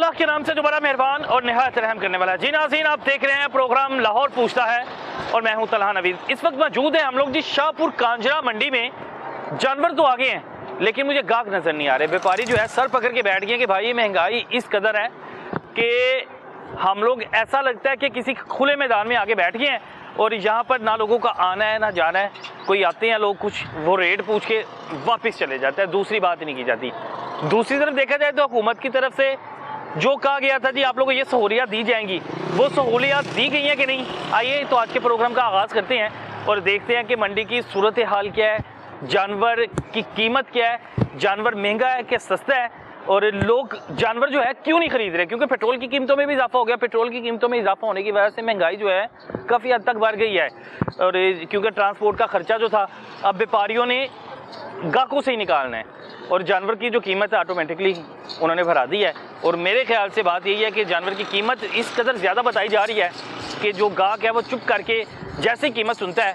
अल्लाह के नाम से जो बड़ा मेहरबान और निहायत रहम करने वाला है। जी नाज़रीन, आप देख रहे हैं प्रोग्राम लाहौर पूछता है और मैं हूं तलहा नवीद। इस वक्त मौजूद है हम लोग जी शाहपुर कांजरा मंडी में। जानवर तो आगे हैं लेकिन मुझे गाहक नज़र नहीं आ रहे। व्यापारी जो है सर पकड़ के बैठ गए कि भाई महंगाई इस कदर है कि हम लोग ऐसा लगता है कि किसी खुले मैदान में आके बैठ गए हैं और यहाँ पर ना लोगों का आना है ना जाना है। कोई आते हैं लोग, कुछ वो रेट पूछ के वापस चले जाते हैं, दूसरी बात नहीं की जाती। दूसरी तरफ देखा जाए तो हुकूमत की तरफ से जो कहा गया था जी आप लोगों को ये सहूलियात दी जाएंगी, वो सहूलियात दी गई हैं कि नहीं। आइए तो आज के प्रोग्राम का आगाज़ करते हैं और देखते हैं कि मंडी की सूरत हाल क्या है, जानवर की कीमत क्या है, जानवर महंगा है कि सस्ता है और लोग जानवर जो है क्यों नहीं खरीद रहे। क्योंकि पेट्रोल की कीमतों में भी इजाफा हो गया। पेट्रोल की कीमतों में इजाफा होने की वजह से महंगाई जो है काफ़ी हद तक बढ़ गई है और क्योंकि ट्रांसपोर्ट का खर्चा जो था अब व्यापारियों ने गाहकों से ही निकालना है और जानवर की जो कीमत है ऑटोमेटिकली उन्होंने बढ़ा दी है। और मेरे ख्याल से बात यही है कि जानवर की कीमत इस कदर ज़्यादा बताई जा रही है कि जो गाहक है वो चुप करके जैसे कीमत सुनता है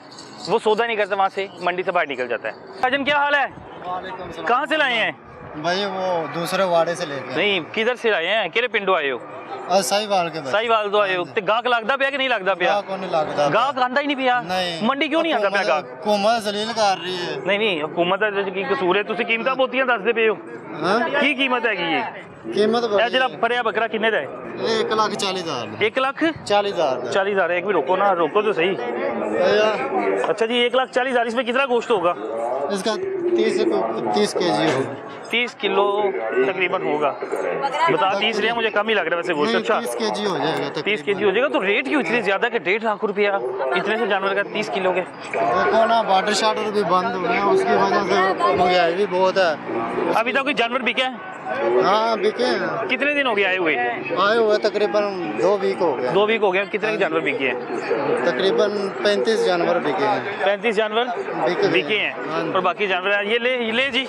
वो सौदा नहीं करता, वहाँ से मंडी से बाहर निकल जाता है। भाईजान क्या हाल है? कहाँ से लाए हैं भाई? वो दूसरे वाड़े से लेके। नहीं, किधर से आए हैं? किरे पिंडो आए हो? साहिवाल के। साहिवाल तो आए हो। ते गाहक लगदा पिया कि नहीं लगदा पिया? गाहक आंदा ही नहीं पिया। मंडी क्यों नहीं आंदा पिया गाहक? हुकूमत जलील कर रही है। नहीं हुकूमत की कसूर है। तुसी कीमतां बोतियां दसदे पे हो की कीमत हैगी ये? कीमत ਇਹ ਜਿਹੜਾ ਫੜਿਆ ਬੱਕਰਾ ਕਿੰਨੇ ਦਾ ਹੈ? 1,40,000। 1,40,000। 40,000। एक भी रोको ना, रोको तो सही। अच्छा जी, 1,40,000। इसमें कितना गोश्त होगा? इसका 30 kg होगा। 30 किलो तकरीबन होगा। बता 30 रहे, मुझे कम ही लग रहा है वैसे गोश्त। अच्छा 30 kg हो जाएगा। 30 kg हो जाएगा। तो रेट क्यों इतने ज्यादा के 1.5 लाख रुपया इतने से जानवर का 30 किलो के? देखो ना, बॉर्डर शार्टर भी बंद हो गए, उसकी वजह से महंगाई भी बहुत है। अभी तक कोई जानवर बिके हैं? हाँ बिके हैं। कितने दिन हो गए आए हुए? तकरीबन 2 वीक हो गया। 2 वीक हो गए। कितने जानवर बिके हैं? तकरीबन 35 जानवर बिके हैं। 35 जानवर बिके हैं और बाकी जानवर ये ले जी।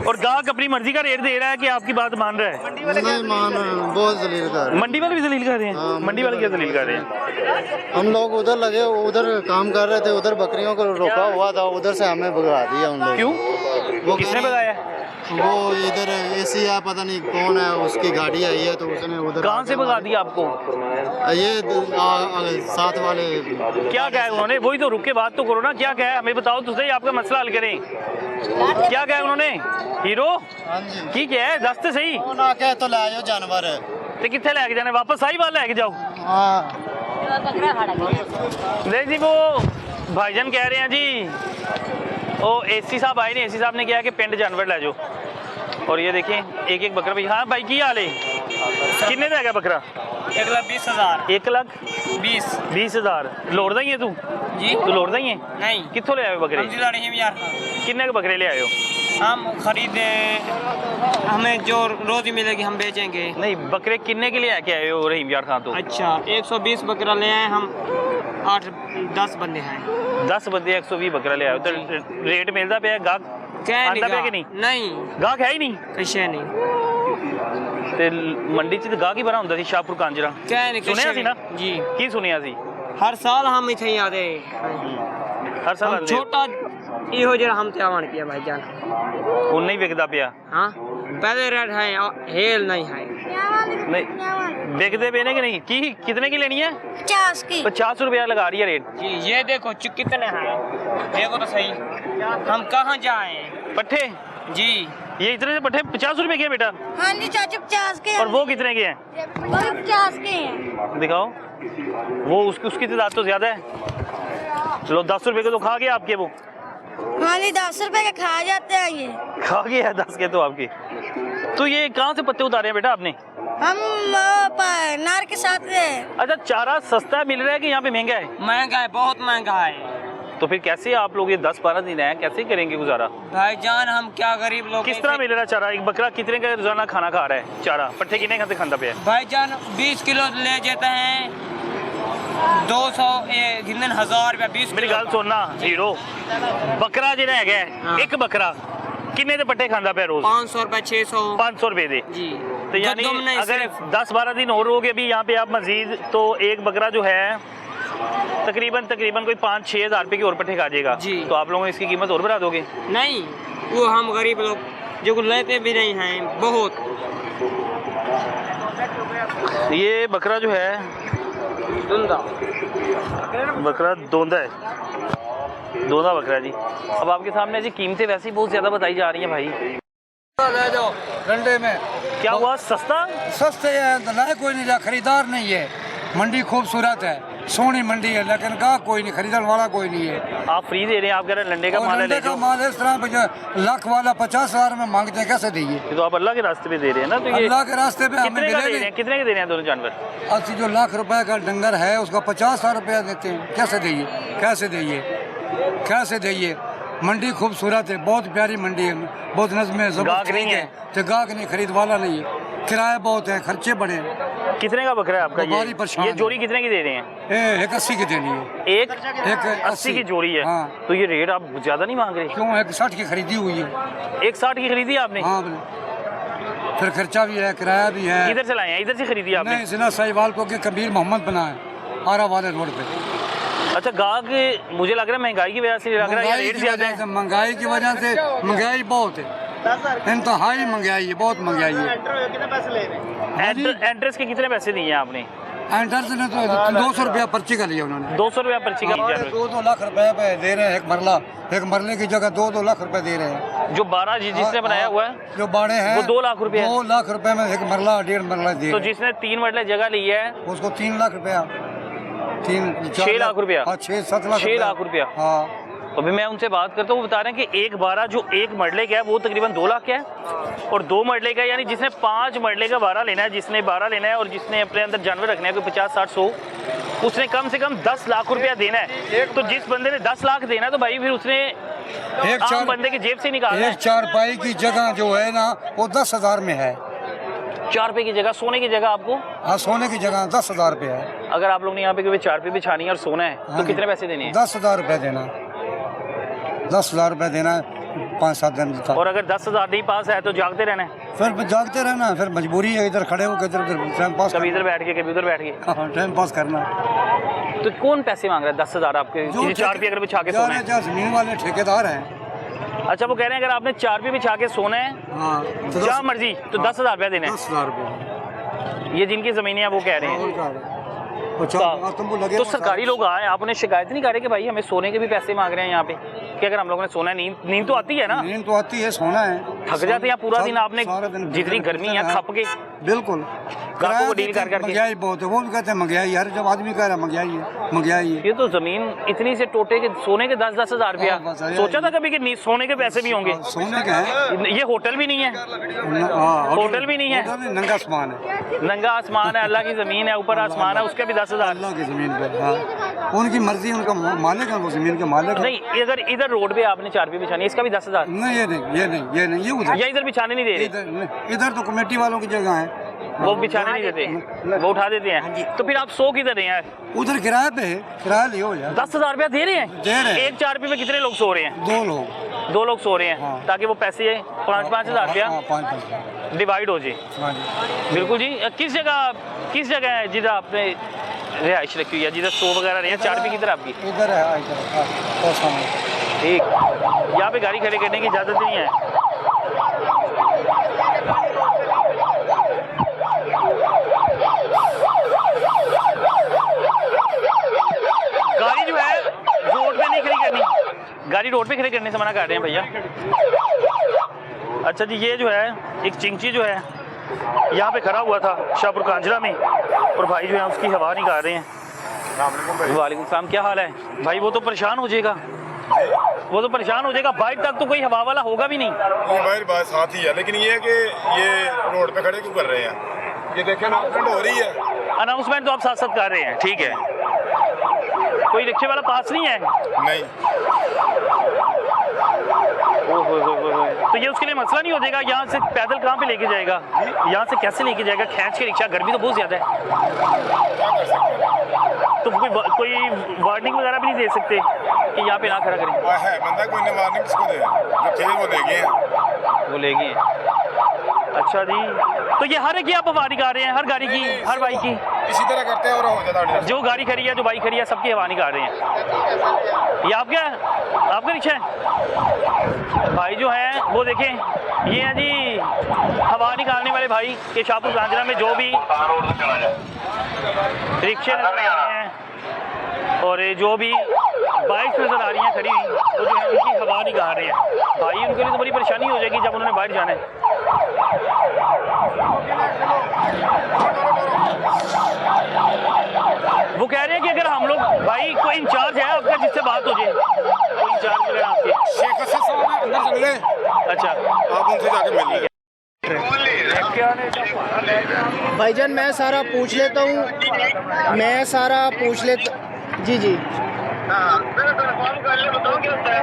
और गाहक अपनी मर्जी का रेट दे रहा है कि आपकी बात मान रहा है? नहीं मान, बहुत जलील कर रहे हैं। मंडी वाले भी जलील कर रहे हैं? मंडी वाले क्या जलील कर रहे हैं? हम लोग उधर लगे, उधर काम कर रहे थे, उधर बकरियों को रोका हुआ था, उधर से हमें भगा दिया उन लोग। क्यों? वो किसने भगाया? वो इधर एसी है, पता नहीं कौन है, उसकी गाड़ी आई है तो उसने उधर। कहाँ से भगा दिया आपको? ये साथ वाले। क्या कहा उन्होंने? वही तो रुक के बात तो करो ना। क्या कहा हमें बताओ तो सही, आपका मसला हल करें। क्या कहा उन्होंने? हीरो की क्या है? दस तो सही ना कह तो ले जाओ जानवर तो कितने लेके जाने? वापस सही बात लेके जाओ। नहीं जी, वो भाईजान कह रहे हैं जी, ओ एसी साहब आए नहीं, एसी साहब ने कहा कि पिंड जानवर ले जाओ। और ये देखें एक एक बकरा भाई। हाँ भाई की हाल है? कितने का है बकरा? 1,20,000। 1,20,000 लोड़ ही है तू जी? तू लोड़ ही है? नहीं। कितों ले आए बकरे? कितने के बकरे ले आए हो? हम खरीदे, हमें जो रोजी मिलेगी हम बेचेंगे। नहीं, बकरे कितने के लिए आके आए हो रहीम यार खान? तो अच्छा 120 बकरा ले आए हम। 8-10 बंदे हैं। 10 बंदे 120 बकरा ले आए। तो रेट मिलता पे गाहक आंदा पे कि नहीं? नहीं, गाहक है ही नहीं। कैसे नहीं? ते मंडी च गाहक ही बड़ा हुंदा सी शाहपुर कांजरा। सुनिया सी ना जी? की सुनिया सी? हर साल हम इथे ही आते, हर साल आंदे। छोटा इहो जरा हम त्यावान किया भाईजान, उन नहीं बिकदा पिया। हाँ पहले रेट है, हेल नहीं है। नहीं बिकदे पे कि नहीं? की कितने की लेनी है? 50 की। 50 रुपया लगा रही है रेट। जी ये देखो कितने हैं, देखो तो सही। हम कहाँ जाए? पट्ठे जी ये इतने से पट्ठे 50 रुपए के हैं बेटा? हाँ जी चाचा 50 के। और वो कितने के हैं? वो 50 के हैं। दिखाओ। वो उसकी तादाद तो ज्यादा है। चलो 10 रुपए के तो खा गया आपके वो। हाँ जी 10 रुपए के खा जाते हैं ये। खा गया 10 के तो आपके। तो ये कहाँ से पत्ते उतारे हैं बेटा आपने? हम नार के साथ गए। अच्छा, चारा सस्ता मिल रहा है कि यहाँ पे महंगा है? महंगा है, बहुत महंगा है। तो फिर कैसे आप लोग ये 10-12 दिन आए, कैसे करेंगे गुजारा? भाईजान हम क्या गरीब लोग। किस तरह मिल रहा है चारा? एक बकरा कितने का रोजाना खाना खा रहा है? चारा पट्ठे कितने खाते खाना पे? भाईजान 20 किलो ले जाते हैं, 200 गिनन 1000 रुपया 20। मेरी गल सुनना हीरो, बकरा जो है एक बकरा किन्ने दे पट्टे खांदा पे रोज? 500 रुपए 600 500 रुपए दे जी। तो यानी अगर 10-12 दिन और हो गए भी यहाँ पे आप मजीद, तो एक बकरा जो है तकरीबन कोई 5-6 हज़ार रुपए की और पट्टे खा जाएगा। तो आप लोगों इसकी कीमत और बढ़ा दोगे? नहीं, वो हम गरीब लोग जो लेते भी नहीं हैं बहुत। ये बकरा जो है बकरा दोंदा है, दोंदा बकरा जी। अब आपके सामने जी कीमतें वैसे ही बहुत ज़्यादा बताई जा रही हैं भाई। डंडे में क्या हुआ, सस्ता? सस्ते हैं तो लाए कोई नहीं रहा, खरीदार नहीं है। मंडी खूबसूरत है, सोनी मंडी है, लेकिन कहा कोई नहीं, खरीदने वाला कोई नहीं है। आप फ्री दे रहे हैं, आप कह रहे हैं लंडे का और माल है, डंडे ले का जाओ। माल इस तरह पे जो लाख वाला 50,000 में मांगते हैं, कैसे देंगे? ये तो आप अल्लाह के रास्ते पे दे रहे हैं ना, तो ये अल्लाह के रास्ते पे हमें कितने का दे रहे मिले हैं, कितने के दे रहे हैं दोनों जानवर? अस्सी जो लाख रुपए का डंगर है उसका 50,000 रुपया देते हैं, कैसे देंगे? कैसे देंगे? कैसे देंगे? मंडी खूबसूरत है, बहुत प्यारी मंडी है, बहुत नज़्म है, गाहक नहीं है। तो गाहक नहीं, खरीद वाला नहीं है, किराया बहुत है, खर्चे बड़े हैं। कितने का बकरा है आपका व्यापारी परेशान ये है। जोड़ी कितने की दे रहे हैं? 180 की देनी है। एक एक 80 की जोड़ी है। हाँ। तो ये रेट आप ज़्यादा नहीं मांग रहे? क्यों? 160 की खरीदी हुई है। 160 की खरीदी आपने? हाँ बोले, फिर खर्चा भी है, किराया भी है। इधर से लाए हैं, इधर से खरीदी आपने? नहीं, जिला साहिवाल को के कबीर मोहम्मद बना है, आरा वाले रोड पे। अच्छा, गाहक मुझे लग रहा है महंगाई की वजह से लग रहा है, या महंगाई रेट की ज़्यादा वजह है? से, महंगाई की वजह से, महंगाई बहुत है, इंतहाई महंगाई है, बहुत महंगाई है। एंट्रेंस के कितने पैसे दिए हैं आपने? एंट्रेंस ने तो 200 रुपया पर्ची का लिया उन्होंने। 200 रुपया पर्ची का लीजिए। 2-2 लाख रुपए पे दे रहे हैं, एक मरले की जगह 2-2 लाख रुपए दे रहे हैं। जो 12 जिसने बनाया हुआ है जो बाड़े हैं वो 2 लाख रुपया है। 2 लाख रुपए में एक मरला, 1.5 मरला दे तो रहे हैं। जिसने 3 मरले जगह ली है उसको 3 लाख रुपया, 6 लाख रुपया। हाँ, 6-7 लाख 6 लाख रुपया। हाँ। अभी मैं उनसे बात करता हूँ, वो बता रहे हैं कि एक बारह जो एक मरले का है वो तकरीबन 2 लाख का है, और 2 मरले का, यानी जिसने 5 मरले का 12 लेना है, जिसने 12 लेना है और जिसने अपने अंदर जानवर रखने हैं कोई 50-60-100, उसने कम से कम 10 लाख रुपया देना है। तो जिस बंदे ने 10 लाख देना है तो भाई फिर उसने आम बंदे की जेब से निकालना है। एक चारपाई की जगह जो है ना वो 10,000 में है। 4 रुपये की जगह, सोने की जगह आपको, हाँ, सोने की जगह 10,000 रुपये है। अगर आप लोग ने यहाँ पे कोई 4 रुपये बिछानी है और सोना है तो कितने पैसे देने हैं? 10,000 रुपये देना, 10,000 रुपये देना है 5-7 दिन का। और अगर 10,000 नहीं पास है तो जागते रहना है? फिर जागते रहना, फिर मजबूरी है, इधर खड़े होकर इधर उधर टाइम पास कभी इधर बैठ के कभी उधर बैठ के। हाँ, टाइम पास करना। तो कौन पैसे मांग रहा है 10,000 आपके? 4 रुपये अगर बिछा के सोना है? जमीन वाले ठेकेदार हैं। अच्छा, वो कह रहे हैं अगर आपने 4 रुपये बिछा के सोना है हाँ, जहाँ मर्जी तो 10,000 रुपया देना है। 10,000 रुपये। ये जिनकी जमीनें हैं वो कह रहे हैं। तो सरकारी लोग आए, आप उन्हें शिकायत नहीं कर रहे कि भाई हमें सोने के भी पैसे मांग रहे हैं यहाँ पे, कि अगर हम लोगों ने सोना है, नींद तो आती है ना? नींद तो आती है, सोना है। थक जाते हैं पूरा दिन, आपने जितनी गर्मी है खप के बिल्कुल गाहकों को डील कर करके। महंगाई बहुत है, वो भी कहते हैं महंगाई, हर जब आदमी कह रहा है महंगाई है, महंगाई है। ये तो जमीन इतनी से टोटे के सोने के 10-10 हजार रुपया, सोचा था कभी कि सोने के पैसे भी होंगे? सोने के हैं। ये होटल भी नहीं है, होटल भी नहीं है, नंगा आसमान है, नंगा आसमान है, अल्लाह की जमीन है, ऊपर आसमान है, उसका भी 10,000। अल्लाह की जमीन पे। हाँ, उनकी मर्जी, उनका मालिक है, वो जमीन के मालिक है। नहीं, अगर इधर रोड पे आपने 4 रुपये बिछानी, इसका भी 10,000? नहीं, ये उधर, या इधर बिछाने नहीं दे रहे? इधर तो कमेटी वालों की जगह है, वो बिछाने नहीं देते, वो उठा देते हैं। तो फिर आप 100 किधर रहे हैं? उधर किराए पे है, किराया लियो यार। 10,000 रुपया दे रहे हैं? दे रहे हैं। एक 4 रुपये में कितने लोग सो रहे हैं? 2 लोग, 2 लोग सो रहे हैं। हाँ। ताकि वो पैसे 5-5 हजार रुपया 5 डिवाइड हो जाए। हाँ जी। बिल्कुल जी। किस जगह है जिधर आपने रिहाइश रखी हुई है, जिधर सो वगैरह रहे हैं? 4 रुपये किधर आपकी? इधर है, इधर, हाँ, और सामने। ठीक, यहाँ पे गाड़ी खड़ी करने की इजाज़त नहीं है। गाड़ी जो है रोड पे नहीं खड़ी करनी, गाड़ी रोड पे खड़ी करने से मना कर रहे हैं भैया। अच्छा जी, ये जो है एक चिंची जो है यहाँ पे खड़ा हुआ था शाहपुर कांजरा में, और भाई जो है उसकी हवा निकाल रहे हैं। वालेकुम सलाम, क्या हाल है भाई? वो तो परेशान हो जाएगा, वो तो परेशान हो जाएगा, बाइट तक तो कोई हवा वाला होगा भी नहीं। ये भाई बात साथ ही है, लेकिन ये है कि ये रोड पे खड़े क्यों कर रहे हैं? ये देखें अनाउंसमेंट हो रही है। अनाउंसमेंट तो आप साथ साथ कर रहे हैं, ठीक है। कोई रिक्शे वाला पास नहीं है? नहीं। तो ये उसके लिए मसला नहीं हो जाएगा? यहाँ से पैदल कहाँ पे लेके जाएगा? यहाँ से कैसे लेके जाएगा खींच के रिक्शा? गर्मी तो बहुत ज़्यादा है, तो कोई वार्निंग वगैरह भी नहीं दे सकते कि यहाँ पे ना खड़ा करें? है बंदा, कोई ने वार्निंग किसको दे? जो थे वो ले गए हैं। वो ले गए। अच्छा जी, तो ये हर एक की आप हवा निकाल रहे हैं, हर गाड़ी की, हर बाइक की इसी तरह करते हैं और हो जाता है। जो गाड़ी खड़ी है, जो बाइक खड़ी है, सबकी हवा निकाल रहे हैं। ये आपका आपका रिक्शा है भाई जो है वो देखें, ये है जी हवा निकालने वाले भाई के शाहपुर कांजरा में जो भी रिक्शे नजर आ रहे हैं और जो भी बाइक नजर आ रही हैं खड़ी हुई, वो जो है उनकी हवा निकाल रहे हैं भाई। उनके लिए तो बड़ी परेशानी हो जाएगी जब उन्होंने बाहर जाना है। वो कह रहे हैं कि अगर हम लोग भाई कोई इंचार्ज है आपका जिससे बात हो जाए, कोई इंचार्ज वगैरह आपके? शेख हसन साहब हैं, अंदर चले गए। अच्छा, आप उनसे जाके मिल लीजिए। भाईजान मैं सारा पूछ लेता हूँ, मैं सारा पूछ लेता। जी जी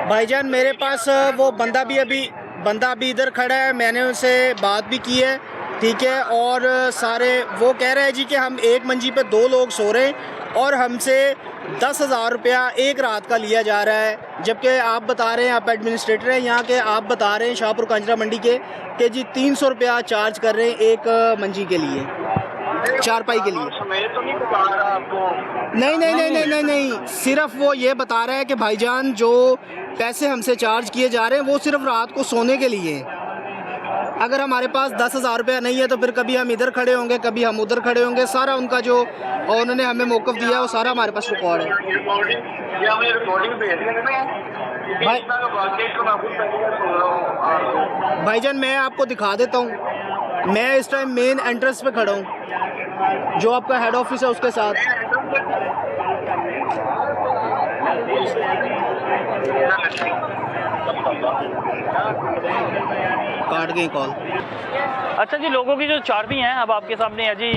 भाईजान, मेरे पास वो बंदा भी इधर खड़ा है, मैंने उनसे बात भी की है, ठीक है। और सारे वो कह रहे हैं जी कि हम एक मंजी पे 2 लोग सो रहे हैं और हमसे 10,000 रुपया एक रात का लिया जा रहा है, जबकि आप बता रहे हैं, आप एडमिनिस्ट्रेटर हैं यहाँ के, आप बता रहे हैं शाहपुर कांजरा मंडी के कि जी 300 रुपया चार्ज कर रहे हैं एक मंजी के लिए, चारपाई के लिए। नहीं, सिर्फ वो ये बता रहा है कि भाईजान जो पैसे हमसे चार्ज किए जा रहे हैं वो सिर्फ रात को सोने के लिए। अगर हमारे पास 10,000 रुपया नहीं है तो फिर कभी हम इधर खड़े होंगे, कभी हम उधर खड़े होंगे। सारा उनका जो उन्होंने हमें मौक़िफ़ दिया है वो सारा हमारे पास रिकॉर्ड है। भाईजान मैं आपको दिखा देता हूँ, मैं इस टाइम मेन एंट्रेंस पे खड़ा हूँ, जो आपका हेड ऑफिस है उसके साथ। काट गई कॉल। अच्छा जी, लोगों की जो चार्बी हैं अब आपके सामने है जी,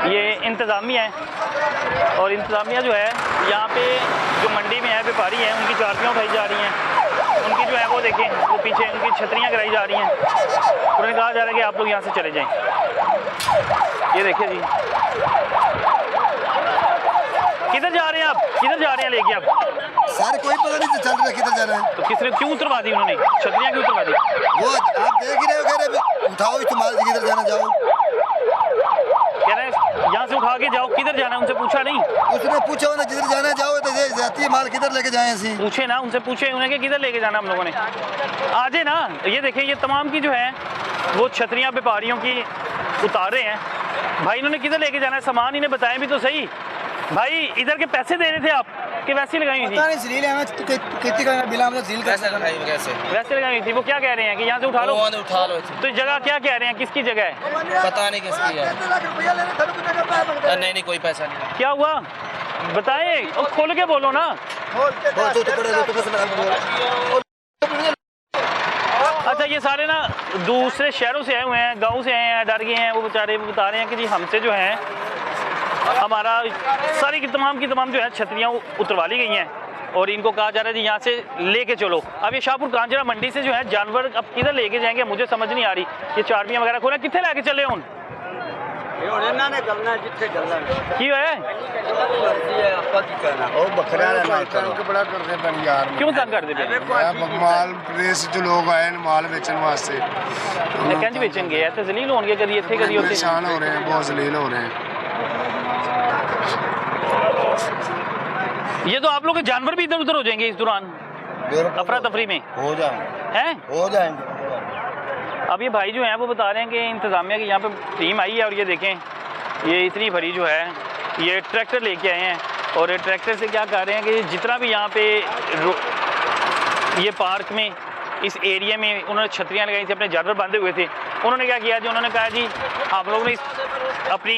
ये इंतज़ामिया है और इंतज़ामिया जो है यहाँ पे जो मंडी में है व्यापारी हैं उनकी चार्बियाँ उठाई जा रही हैं, उनकी जो है वो देखें, वो पीछे उनकी छतरियाँ कराई जा रही हैं, उन्हें कहा जा रहा है कि आप लोग यहाँ से चले जाएं। ये देखिए जी, किधर जा रहे हैं आप, किधर जा रहे हैं लेके आप? सर कोई पता नहीं चल रहा किधर जा रहे हैं। तो किसने क्यों उतरवा दी उन्होंने छतरियाँ, क्यों उतरवा दी? वो आप देख ही रहे हो, कह रहे उठाओ इस्तेमाल, किधर जाना जाओ, कह रहे हैं यहाँ से उठा के जाओ, किधर जाना है उनसे पूछा नहीं? उसने पूछा ना जिधर जाना जाओ, तो जाती है माल किधर लेके जाए ऐसी। पूछे ना, उनसे पूछे उन्हें कि किधर लेके जाना हम लोगों ने, आ जाए ना। ये देखें, ये तमाम की जो है वो छतरियाँ व्यापारियों की उतार रहे हैं भाई। इन्होंने किधर लेके जाना है सामान, इन्हें बताएं भी तो सही भाई। इधर के पैसे दे रहे थे आप कि वैसे ही लगाई हुई थी? वैसे लगाई हुई थी। वो क्या कह रहे हैं कि यहाँ से उठा लो? तो जगह क्या कह रहे हैं, किसकी जगह है? पता नहीं किसकी है। नहीं कोई पैसा नहीं। क्या हुआ बताएं, खोल के बोलो ना। अच्छा, ये सारे ना दूसरे शहरों से आए हुए हैं, गाँव से आए हैं, डर गए हैं वो बेचारे। वो बता रहे हैं कि जी हमसे जो है हमारा सारी की तमाम जो है छतरियाँ उतरवा ली गई हैं और इनको कहा जा रहा है जी यहाँ से लेके चलो। अब ये शाहपुर कांजरा मंडी से जो है जानवर अब किधर लेके जाएंगे मुझे समझ नहीं आ रही। ये चारबियाँ वगैरह खोले, कितने लेके चले हूँ की है? क्यों तंग कर दे? माल प्रदेश जो लोग आए माल बेचने वास्ते, कहते बेचन गए ऐसे जलील होंगे, कभी इतने कभी होते परेशान हो रहे हैं, बहुत जलील हो रहे हैं। ये तो आप लोग के जानवर भी इधर उधर हो जाएंगे इस दौरान अफरा तफरी में। हो जाएंगे, हैं? हो जाएंगे। अब ये भाई जो हैं वो बता रहे हैं कि इंतज़ामिया की यहाँ पे टीम आई है और ये देखें, ये इतनी भरी जो है ये ट्रैक्टर लेके आए हैं और ट्रैक्टर से क्या कर रहे हैं कि जितना भी यहाँ पे ये पार्क में इस एरिया में उन्होंने छतरियाँ लगाई थी, अपने जानवर बांधे हुए थे, उन्होंने क्या किया जी, उन्होंने कहा जी आप लोगों ने अपनी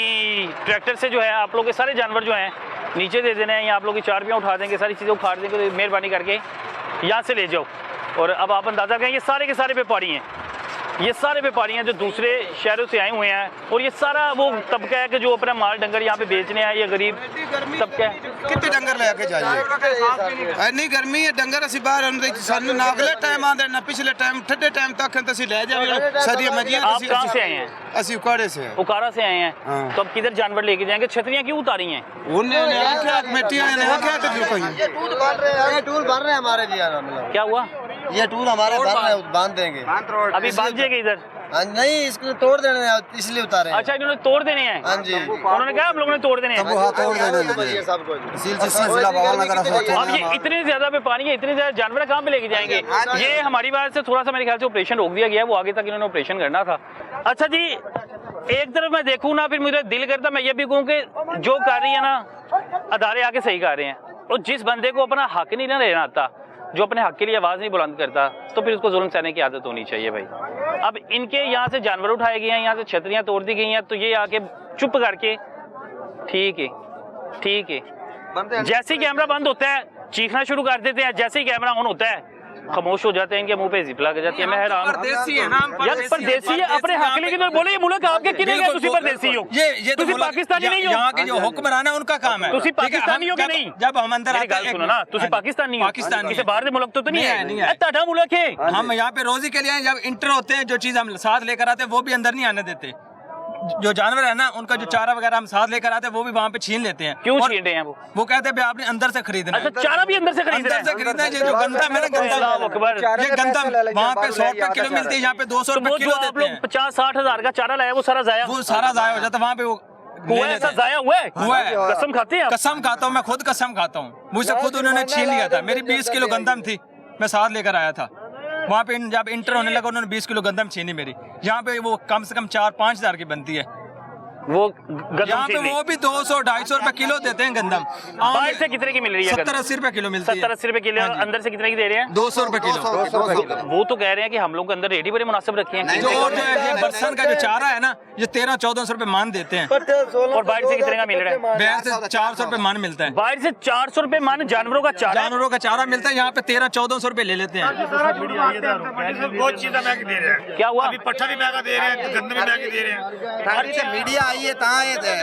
ट्रैक्टर से जो है आप लोग के सारे जानवर जो हैं नीचे दे देना है, या आप लोग की चारबियाँ उठा देंगे, सारी चीज़ें उखाड़ देंगे, तो मेहरबानी करके यहाँ से ले जाओ। और अब आप अंदाज़ा करें ये सारे के सारे व्यापारी हैं, ये सारे व्यापारी हैं जो दूसरे शहरों से आए हुए हैं और ये सारा वो तबका है कि जो अपना माल डंगर यहाँ पे बेचने आए, ये गरीब तबका है। कितने डंगर लेके जाइए, इतनी गर्मी है, डंगर ਅਸੀਂ ਬਾਹਰ ਹੁੰਦੇ ਸਾਨੂੰ ਨਾ ਅਗਲੇ ਟਾਈਮ ਆਂਦੇ ਨਾ ਪਿਛਲੇ ਟਾਈਮ ਠੱਡੇ ਟਾਈਮ तक ਅਸੀਂ ਲੈ ਜਾਵੇ ਸਾਰੀਆਂ ਮੰਜੀਆਂ। आप कहाँ से आए हैं? ਅਸੀਂ उकाड़े से हैं। उकाड़ा से आए हैं। हाँ। तो अब किधर जानवर लेके जाएंगे? छतरियाँ क्यों उतारी हैं? उन्होंने आख्या कमेटियां ने आख्या तो जो कहीं टूल भर रहे हैं हमारे जी। क्या हुआ? ये टूल हमारे बांध देंगे। अभी बांध जाएगा इधर? हाँ, नहीं इसको तोड़ देने हैं, इसलिए उतारे। अच्छा, इन्होंने तोड़ देने हैं? हाँ जी, उन्होंने कहा हम लोगों ने तोड़ देने हैं। तोड़ देने सब कुछ। अब ये इतने ज्यादा पे पानी है, इतने ज्यादा जानवर कहाँ पे लेके जाएंगे? ये हमारी बात से थोड़ा सा मेरे ख्याल से ऑपरेशन रोक दिया गया है, वो आगे तक इन्होंने ऑपरेशन करना था। अच्छा जी, एक तरफ मैं देखूँ ना, फिर मुझे दिल करता मैं ये भी कहूँ कि जो कर रही है ना अदारे आके सही कर रहे हैं, और जिस बंदे को अपना हक नहीं ना लेना आता, जो अपने हक के लिए आवाज नहीं बुलंद करता, तो फिर उसको जुल्म सहने की आदत होनी चाहिए भाई। अब इनके यहाँ से जानवर उठाए गए हैं, यहाँ से छतरियाँ तोड़ दी गई हैं, तो ये आके चुप करके ठीक है जैसे ही कैमरा बंद होता है चीखना शुरू कर देते हैं, जैसे ही कैमरा ऑन होता है खामोश हो जाते हैं, इनके मुंह पे जिप लग जाती है। मैं हैरान परदेसी है ना, यार परदेसी है अपने हक के लिए किधर बोले, ये मुल्क आपके किने गए, तुसी परदेसी हो, ये तो पाकिस्तानी नहीं हो, यहाँ के जो हुक्मरान है उनका काम है। तुसी पाकिस्तानी हो कि नहीं? जब हम अंदर आते हैं, सुनो ना, तुसी पाकिस्तानी हो, पाकिस्तानी किसी बाहर के मुल्क तो नहीं नहीं है, ताड़ा मुल्क है। हम यहाँ पे रोजी के लिए आए, जब इंटर होते हैं जो चीज हम साथ लेकर आते हैं वो भी अंदर नहीं आने देते। जो जानवर है ना उनका जो चारा वगैरह हम साथ लेकर आते हैं वो भी वहाँ पे छीन लेते हैं। क्यों छीन रहे हैं वो कहते हैं आपने अंदर से खरीदना है। अच्छा, चारा भी अंदर से खरीदना है? ये जो गंदम है ना, गंदम, ये गंदम वहाँ पे 100 रुपए किलो मिलती है, यहाँ पे 200 रुपए किलो आप लोग 50-60 हजार का चारा लाया, वो सारा जाया हो जाता है वहाँ पे। हुआ है, ऐसा जाया हुआ है? कसम खाते हैं? कसम खाता हूँ, मैं खुद कसम खाता हूँ, मुझसे खुद उन्होंने छीन लिया था। मेरी 20 किलो गंदम थी, मैं साथ लेकर आया था। वहाँ पे जब इंटर होने लगा उन्होंने 20 किलो गंदम छीनी मेरी। यहाँ पे वो कम से कम 4-5 हजार की बनती है, वो यहाँ पे वो भी 200-250 रुपए किलो देते हैं गंदम। बाहर से कितने की मिल रही है? 70-80 रुपए किलो मिलती है। 70-80 रुपए किलो। अंदर से कितने की दे रहे हैं? 200 रुपए किलो। वो तो कह रहे हैं कि हम लोग के अंदर रेट ही बड़े मुनासिब रखे हैं। जो ये बरसन का जो चारा है ना, ये 1300-1400 रुपए मान देते हैं। और बाहर से कितने का मिल रहा है? बाहर से 400 रुपए मान मिलता है। बाहर से 400 रुपए मान जानवरों का चारा? जानवरों का चारा मिलता है, यहाँ पे 1300-1400 रुपए ले लेते हैं। बहुत चीजें महंगी दे रहे हैं। क्या हुआ? अभी पट्ठा भी महंगा दे रहे हैं, गंदम भी महंगी दे रहे हैं। मीडिया आई है ता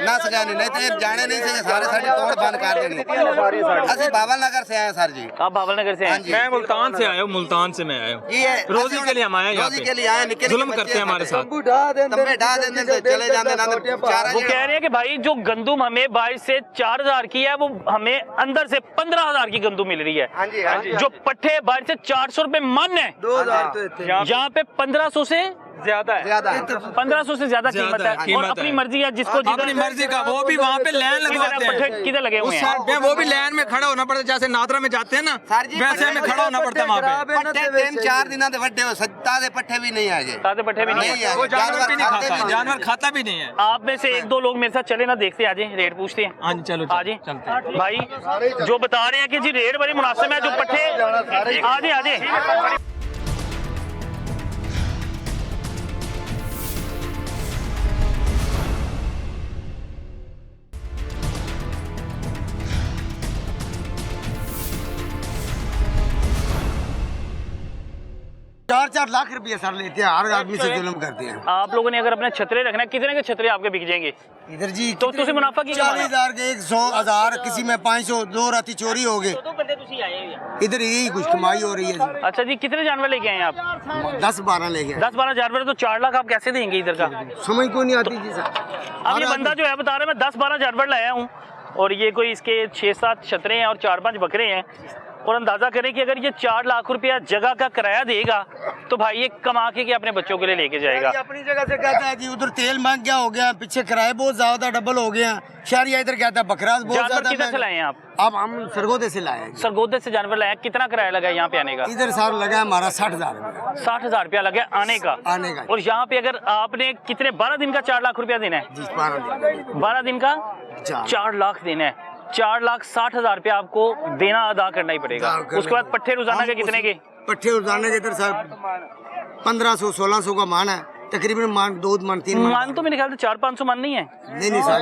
ना सजाने, नहीं तो जाने नहीं चाहिए, सारे साड़ी तोड़ बंद कर देनी। असि बावल नगर से आए सर जी। आप बावल नगर से आए? मैं मुल्तान से आया हूँ, मुल्तान से मैं आया हूँ। रोजी के लिए हम आए, रोजी के लिए आए, जुल्म करते हैं हमारे साथ। वो कह रहे हैं कि भाई जो गंदुम हमें बाहर से 4000 की है, वो हमें अंदर से 15000 की गंदुम मिल रही है। जो पट्टे बाहर से 400 रुपए मन है, 2000 यहाँ पे 1500 से ज्यादा है। 1500 से ज्यादा कीमत है, और अपनी मर्जी है जिसको अपनी मर्जी का। वो भी वहाँ पे लाइन लगवाते हैं। किधर लगे हुए हैं? वो भी लाइन में खड़ा होना पड़ता है, जैसे नादरा में जाते हैं ना, वैसे हमें खड़ा होना पड़ता है वहाँ पे। 3-4 दिन ताजे पट्ठे भी नहीं आए, ताजे पट्टे भी नहीं है। वो जानवर भी नहीं खाता, जानवर खाता भी नहीं है। आप में से 1-2 लोग मेरे साथ चले ना, देखते आ जाए, रेट पूछते हैं। हाँ जी, चलो आ जाए भाई, जो बता रहे हैं कि जी रेट बड़ी मुनासिब है, जो पट्टे आ जाए। चार लाख रुपये सर लेते हैं, हर आदमी से जुल्म करते हैं। आप लोगों ने अगर अपने छतरे रखना है, कितने के छतरे आपके बिक जाएंगे इधर जी? तो तुझे मुनाफा की 40,000 के 100,000, किसी में 500, 2 राती चोरी हो गए। इधर यही कुछ कमाई हो रही है जी। अच्छा जी, कितने जानवर लेके आए आप? 10-12 ले गए। 10-12 जानवर, तो 4 लाख आप कैसे देंगे इधर का? समझ को नहीं आती जी सर। अब ये बंदा जो है बता रहा है मैं 10-12 जानवर लाया हूँ, और ये कोई इसके 6-7 छतरे हैं और 4-5 बकरे हैं, और अंदाजा करें कि अगर ये 4 लाख रुपया जगह का किराया देगा तो भाई ये कमा के अपने बच्चों के लिए लेके जाएगा। अपनी जगह से कहता है जी, उधर तेल महंग गया हो गया, पीछे किराए बहुत ज्यादा डबल हो गया। शहरिया इधर कहता है बकरा बहुत ज्यादा। किधर से लाए हैं आप? अब हम सरगोदे से लाए हैं। सरगोदे से जानवर लाए हैं। कितना किराया लगा यहाँ पे आने का? इधर सार लगा हमारा 60,000। 60,000 रुपया लगा आने का? और यहाँ पे अगर आपने कितने 12 दिन का 4 लाख रुपया देना है? 12 दिन का 4 लाख देना है। 4,60,000 रुपया आपको देना अदा करना ही पड़ेगा। उसके बाद पट्टे रोजाना के कितने के? पट्टे रोजाना के इधर सर 1500-1600 का मान है तकरीबन। मान 2 मन 3 मान तो मेरे ख्याल से 400-500 मान नहीं है। नहीं सर,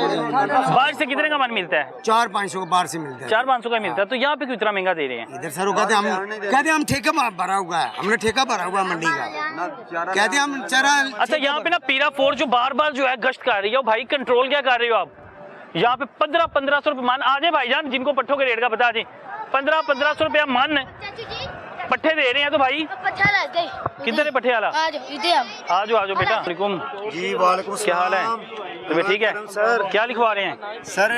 बाहर से कितने का मान मिलता है? 400-500 का बाहर से मिलता है। 400-500 का मिलता है, तो यहाँ पे क्यों इतना महंगा दे रहे हैं? इधर सर वो कहते हम ठेका भरा हुआ है, हमने ठेका भरा हुआ है मंडी का, कहते हम चरा। अच्छा, यहाँ पे ना पीरा फोर्स जो बार बार जो है गश्त कर रही है, भाई कंट्रोल क्या कर रहे हो आप? यहाँ पे 1500 रुपये मान आ जाए भाईजान, जिनको पट्टों के रेट का पता आ जाए। 1500 रुपया मान पट्टे दे रहे हैं, तो भाई किधर है पट्टे वाला? आ जाओ बेटा। वालेकुम जी। वालेकुम, क्या हाल है? तबीयत ठीक है सर। क्या लिखवा रहे हैं? सर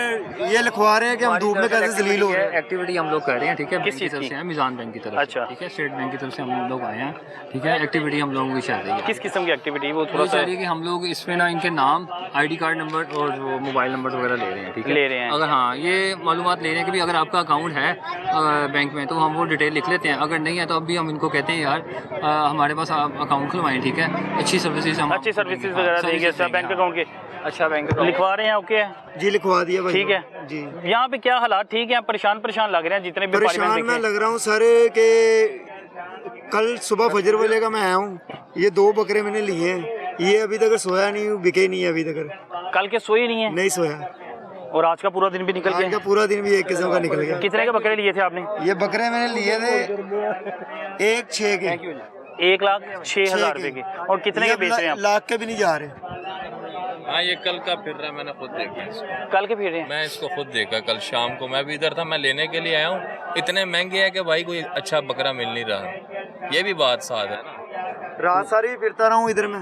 ये लिखवा रहे हैं कि हम धूप में कैसे जलील हो रहे हैं। एक्टिविटी हम लोग कर रहे हैं, ठीक है, किस बैंक की चीज़ तरफ की? से है, मिजान बैंक की तरफ अच्छा। से, ठीक है, स्टेट बैंक की तरफ से हम लोग आए हैं, ठीक है। एक्टिविटी हम लोगों की चल रही है। किस किस्म की एक्टिविटी वो थोड़ा ये सा चल रही है कि हम लोग इसमें ना इनके नाम, आईडी कार्ड नंबर और वो मोबाइल नंबर वगैरह ले रहे हैं, ठीक है, ले रहे हैं। अगर हाँ ये मालूमात ले रहे हैं कि भी अगर आपका अकाउंट है बैंक में तो हम वो डिटेल लिख लेते हैं, अगर नहीं है तो अब भी हम इनको कहते हैं यार हमारे पास आप अकाउंट खुलवाएं, ठीक है, अच्छी सर्विसेज हम अच्छी सर्विसेज वगैरह देंगे सर बैंक अकाउंट के अच्छा बैंक लिखवा रहे हैं ओके है जी लिखवा दिया भाई। ठीक है जी। यहाँ पे क्या हालात ठीक है? परेशान परेशान लग रहे हैं जितने भी परेशान पार्लियामेंट मैं देखे। लग रहा हूँ सर के कल सुबह फजर वाले का मैं आया हूँ, ये 2 बकरे मैंने लिए हैं, ये अभी तक सोया नहीं, बिके नहीं है अभी तक, कल के सोए नहीं है नहीं सोया। और आज का पूरा दिन भी निकल आज का गया। पूरा दिन भी एक किस्म का निकल गया। कितने के बकरे लिए थे आपने? ये बकरे मैंने लिए थे 1.6 के, 1,06,000 रुपए के। और कितने के बेच रहे हैं आप? लाख के भी नहीं जा रहे। हाँ ये कल का फिर रहा है, मैंने खुद देखा इसको। कल के फिर रहे हैं? मैं इसको खुद देखा कल शाम को, मैं भी इधर था, मैं लेने के लिए आया हूँ। इतने महंगे है कि भाई कोई अच्छा बकरा मिल नहीं रहा, ये भी बात साथ है ना। रात सारी भी फिरता रहा हूँ इधर में,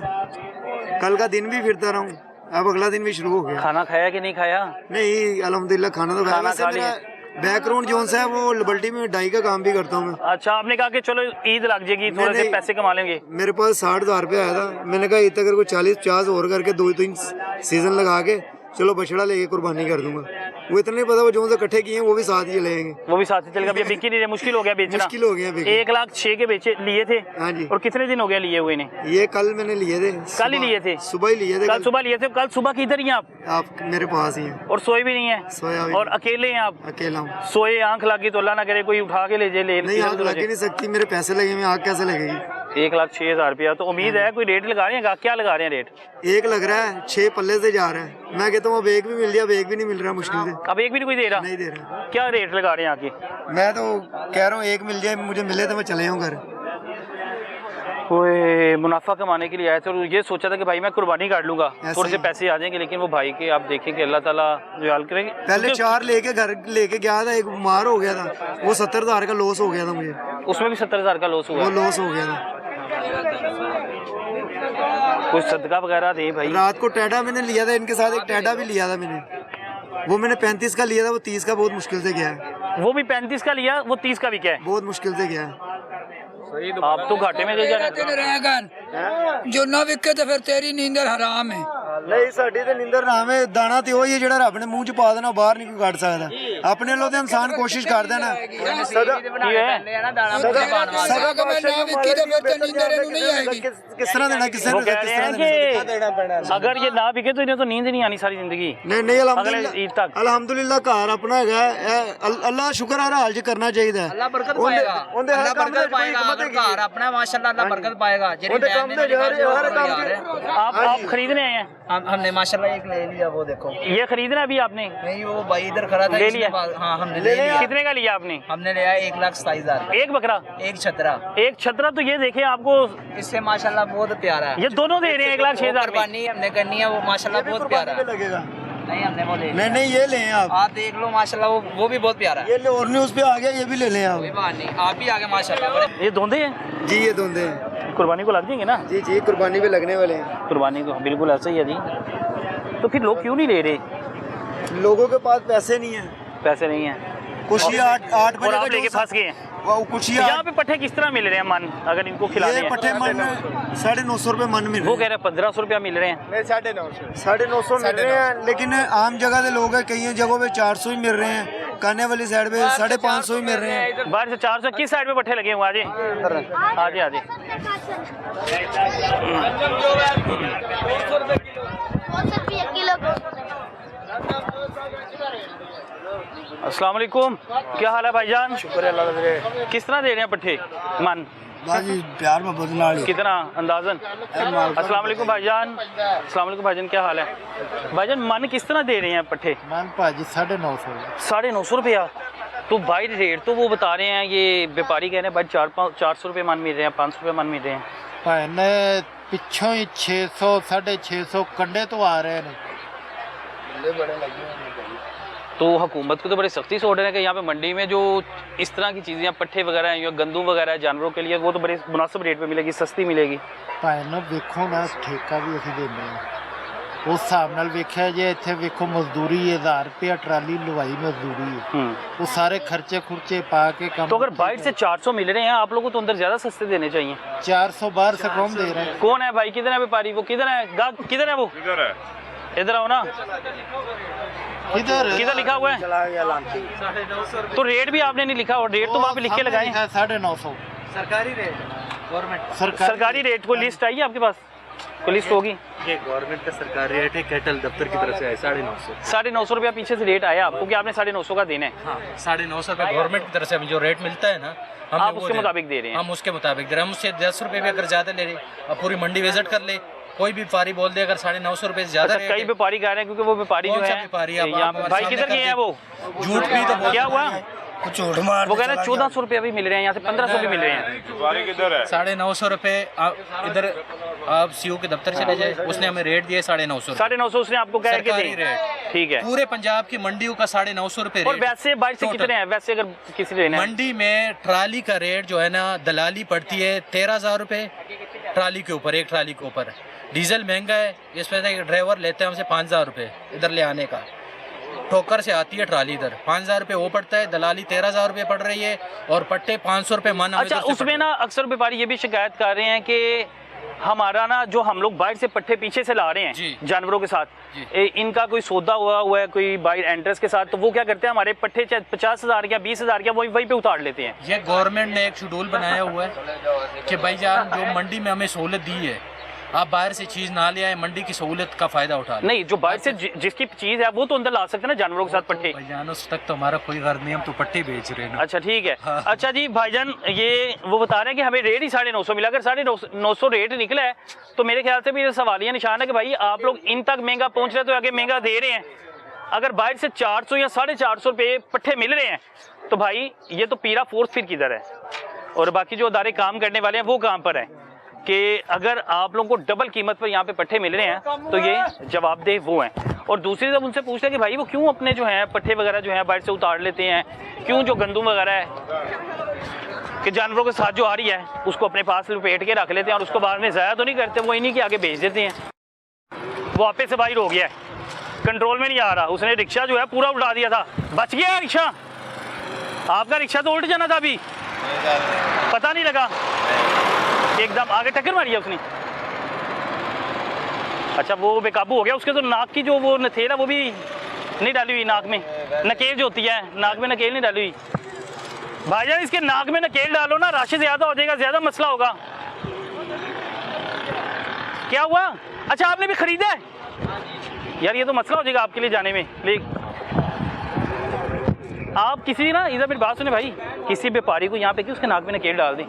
कल का दिन भी फिरता रहा हूँ, अब अगला दिन भी शुरू हो गया। खाना खाया कि नहीं खाया? नहीं अल्हम्दुलिल्लाह खाना तो खाया। खाना वैसे खा मेरा बैकग्राउंड जोन सा है वो लिबर्टी में डाई का काम भी करता हूँ मैं। अच्छा आपने कहा कि चलो ईद लग जाएगी थोड़े से नहीं, पैसे कमा लेंगे। मेरे पास 60,000 रुपया आया था, मैंने कहा ईद अगर कोई 40-50 और करके 2-3 सीजन लगा के चलो बछड़ा लेके कुर्बानी कर दूंगा। वो इतने नहीं पता वो जो से इकट्ठे किए हैं वो भी साथ ही लेंगे, वो भी साथ ही चलेगा। अभी बिक ही नहीं रहे, मुश्किल हो गया बेचना। मुश्किल हो गया बिकना। 1,06,000 के बेचे लिए थे। हाँ जी। और कितने दिन हो गया लिए हुए इन्हें? ये कल मैंने लिए थे, कल ही लिए थे? सुबह ही लिए थे। कल सुबह लिए थे? कल सुबह किधर ही हैं आप मेरे पास ही हैं। और सोए भी नहीं है? सोया भी और अकेले हैं आप? अकेला हूँ। सोए आंख लगी तो अल्लाह ना करे कोई उठा के ले जाए। नहीं आग लग ही नहीं सकती, मेरे पैसे लगे हुए, आग कैसे लगेगी? 1,06,000 रुपया। तो उम्मीद है कोई रेट लगा रहे हैं? क्या लगा रहे हैं रेट? एक लग रहा है 6 पल्ले से जा रहा है। मैं कहता हूँ अब एक भी मिल जाए, अब एक भी नहीं मिल रहा मुश्किल से। अब एक भी नहीं कोई दे रहा? नहीं दे रहा। क्या रेट लगा रहे हैं आके? मैं तो कह रहा हूँ एक मिल जाए, मुझे मिले तो मैं चले जाऊँ घर। कोई मुनाफा कमाने के लिए आए थे और ये सोचा था कि भाई मैं कुर्बानी काट लूंगा, थोड़े से पैसे आ जाएंगे। लेकिन वो भाई के आप देखें कि अल्लाह ताला रियाल करेंगे। पहले 4 लेके घर लेके गया था, एक बीमार हो गया था, वो 70,000 का लॉस हो गया था मुझे। उसमें भी 70,000 का लॉस हुआ? वो लॉस हो गया था। कुछ सदका वगैरह दे भाई। रात को टैडा मैंने लिया था, इनके साथ एक टैडा भी लिया था मैंने, वो मैंने 35 का लिया था, वो 30 का बहुत मुश्किल से गया है। वो भी 35 का लिया, वो 30 का भी क्या है? बहुत मुश्किल से गया है। आप तो घाटे में दे जा रहे हैं। जो ना विके तो फिर तेरी नींदर हराम है। नहीं साडी ते नींदर नाम है, दाना ते वही है जेड़ा रब ने मुंह च पा देना, बाहर नहीं कोई कट सकदा। अपने लो ते इंसान कोशिश करदा ना सदा किस तरह देना, किस वो कहते हैं कि अगर ये ना बिके तो इन्हें तो नींद नहीं आनी सारी जिंदगी। नहीं अगले ईद तक अल्हम्दुलिल्लाह घर अपना है, अल्लाह शुक्र हर हाल च करना चाहिए। अल्लाह बरकत पाएगा, अल्लाह बरकत पाएगा। अगर घर अपना माशाल्लाह अल्लाह बरकत पाएगा। आप खरीदने आए हैं? हमने माशाल्लाह एक ले लिया, वो देखो ये खरीदना अभी आपने? नहीं वो भाई इधर खड़ा था, ले लिया? हाँ हमने ले लिया। कितने का लिया आपने? हमने लिया 1,27,000। एक बकरा? एक छतरा। एक छतरा? तो ये देखें आपको इससे माशाल्लाह बहुत प्यारा है। ये दोनों दे रहे हैं 1,06,000 कुर्बानी हमने करनी है, वो माशाल्लाह बहुत प्यारा लगेगा। नहीं हमने वो ले नहीं नहीं ये लें आप देख लो माशाल्लाह, वो भी बहुत प्यारा है। ये ले, और न्यूज़ पे आ गया, ये भी ले लें आप। कोई बात नहीं, आप भी आगे माशाल्लाह। ये धोंधे हैं जी, ये धोंधे हैं, कुर्बानी को लग जाएंगे ना? जी जी कुर्बानी पे लगने वाले हैं। कुर्बानी को बिल्कुल ऐसा ही है जी। तो फिर लोग क्यों नहीं ले रहे? लोगों के पास पैसे नहीं है, पैसे नहीं है, कुछ ही 8 और आप लेके फंस गए हैं। कुछ ही यहाँ पे पट्ठे किस तरह मिल रहे हैं मन, अगर इनको खिलाने हैं? पट्ठे मन 950 रुपए मन मिल रहे हैं। वो कह रहे हैं 1,500 रुपया मिल रहे हैं। 950 मिल रहे हैं, लेकिन आम जगह के लोग हैं, कई जगहों पे 400 ही मिल रहे हैं, काने वाली साइड पे 550 ही मिल रहे हैं। बाहर से 400 किस साइड पे पट्ठे लगे हुए? आजे आजे अस्सलाम वालेकुम, क्या हाल है भाईजान? शुक्र है अल्लाह का। किस तरह दे रहे हैं पट्ठे मन? बाजी प्यार मोहब्बत नाल कितना अंदाजन? अस्सलाम वालेकुम भाईजान। अस्सलाम वालेकुम भाईजान, क्या हाल है भाईजान? मन किस तरह दे रहे हैं पट्ठे? मन भाजी 950। 950 रुपया? तो भाई रेट तो वो बता रहे हैं, ये व्यापारी कह रहे हैं भाई 400 रुपये मन मिल रहे हैं, 500 रुपये मन मिल रहे हैं। भाई पिछों ही 600 650 कंडे तो आ रहे हैं। तो हुकूमत को तो बड़ी सख्ती से ऑर्डर है कि यहाँ पे मंडी में जो इस तरह की चीज़ें, पट्ठे वगैरह हैं या गंदम वगैरह है जानवरों के लिए, वो तो बड़े मुनासिब रेट पे मिलेगी, सस्ती मिलेगी। भाई देखो ना ठेका भी असी देने ਉਸ ਹਿਸਾਬ ਨਾਲ ਵੇਖਿਆ ਜੇ ਇੱਥੇ ਵੇਖੋ ਮਜ਼ਦੂਰੀ 1000 रुपया ट्राली लुवाई मजदूरी है, वो सारे खर्चे खुर्चे पा के कम। तो अगर बाइट से 400 मिल रहे हैं आप लोगों को तो अंदर ज्यादा सस्ते देने चाहिए। 400 बाहर से कम दे रहे हैं। कौन है भाई, किधर है व्यापारी, वो किधर है, किधर है वो, इधर है, इधर आओ ना, किधर किधर लिखा हुआ है? तो रेट भी आपने नहीं लिखा, और रेट तो वहाँ पे लिख के लगाए 950 सरकारी रेट गवर्नमेंट सरकारी रेट। को लिस्ट आई है आपके पास, कोई लिस्ट होगी? ये गवर्नमेंट का सरकारी रेट है, कैटल दफ्तर की तरफ से है 950। 950 रुपया पीछे से रेट आया आपको कि आपने 950 का देना है? हाँ 950 रुपये गवर्नमेंट की तरफ से जो रेट मिलता है ना, हम आप उसके मुताबिक दे रहे हैं? हम उसके मुताबिक दे रहे हैं। हम उससे 10 रुपये भी अगर ज़्यादा ले रहे, अब पूरी मंडी विजिट कर ले, कोई भी व्यापारी बोल दे अगर 950 रुपये से ज़्यादा। अच्छा, कई व्यापारी कह रहे हैं, क्योंकि वो व्यापारी जो है भाई किधर गए हैं वो, झूठ भी तो क्या हुआ, कुछ झूठ मार, वो कह रहे हैं 1400 रुपया भी मिल रहे हैं, यहाँ से 1500 भी मिल रहे हैं। किधर है? 950 रुपये। इधर आप सीओ के दफ्तर चले जाए, उसने हमें रेट दिया 950। 950 उसने आपको कह के सरकारी रेट, ठीक है। पूरे पंजाब की मंडियों का 950 रुपये। और वैसे बाइट से कितने हैं वैसे, अगर किसी लेना है? मंडी में ट्राली का रेट जो है ना, दलाली पड़ती है 13,000 रुपये ट्राली के ऊपर, एक ट्राली के ऊपर। डीजल महंगा है, इस वजह से ड्राइवर लेते हैं हमसे 5,000 रुपये इधर ले आने का। ठोकर से आती है ट्राली इधर, 5,000 रुपये वो पड़ता है, दलाली 13,000 रुपये पड़ रही है, और पट्टे 500 रुपये मन। अच्छा, उसमें ना अक्सर व्यापारी ये भी शिकायत कर रहे हैं कि हमारा ना जो हम लोग बाइट से पट्टे पीछे से ला रहे हैं जानवरों के साथ, इनका कोई सौदा हुआ है कोई बाइट एंट्रेंस के साथ, तो वो क्या करते हैं हमारे पट्टे 50,000 या 20,000 या वहीं पे उतार लेते हैं। ये गवर्नमेंट ने एक शेड्यूल बनाया हुआ है कि भाईजान जो मंडी में हमें सहूलत दी है, आप बाहर से चीज ना ले आए, मंडी की सहूलत का फायदा उठा लें। नहीं, जो बाहर से जिसकी चीज है वो तो अंदर ला सकते हैं ना जानवरों के साथ पट्टे। भाईजान उस तक तो हमारा कोई गर्ज नहीं, हम तो पट्टे बेच रहे हैं। अच्छा ठीक है। हाँ। अच्छा जी भाईजान, ये वो बता रहे हैं कि हमें रेट ही 950 मिला। अगर 950 रेट निकला है तो मेरे ख्याल से भी ये सवालिया निशान है कि भाई आप लोग इन तक महंगा पहुंच रहे हैं तो आगे महंगा दे रहे हैं। अगर बाहर से 400 या 450 रुपये पट्टे मिल रहे हैं तो भाई ये तो पीरा फोर्स फिर किधर है, और बाकी जो अदारे काम करने वाले हैं वो काम पर है कि अगर आप लोगों को डबल कीमत पर यहाँ पे पट्टे मिल रहे हैं तो ये जवाबदेह वो हैं। और दूसरी जब उनसे पूछते हैं कि भाई वो क्यों अपने जो हैं पट्टे वगैरह जो हैं बाहर से उतार लेते हैं, क्यों जो गंदुम वगैरह है कि जानवरों के साथ जो आ रही है उसको अपने पास लपेट के रख लेते हैं और उसको बाद में ज़ाया तो नहीं करते, वो इन्हीं के आगे भेज देते हैं। वो आपे से बाहर हो गया है, कंट्रोल में नहीं आ रहा, उसने रिक्शा जो है पूरा उड़ा दिया था। बच गया रिक्शा, आपका रिक्शा तो उल्ट जाना था, अभी पता नहीं लगा, एकदम आगे टक्कर मारी है उसने। अच्छा, वो बेकाबू हो गया। उसके तो नाक की जो वो नथेल है वो भी नहीं डाली हुई, नाक में नकेल जो होती है, नाक में नकेल नहीं डाली हुई। भाईजान इसके नाक में नकेल डालो ना, राशि ज्यादा हो जाएगा, ज्यादा मसला होगा। क्या हुआ? अच्छा आपने भी खरीदा है यार, ये तो मसला हो जाएगा आपके लिए जाने में। लेकिन आप किसी ना इधर मेरी बात सुने भाई, किसी व्यापारी को यहाँ पे कि उसके नाक में नकेल डाल दें,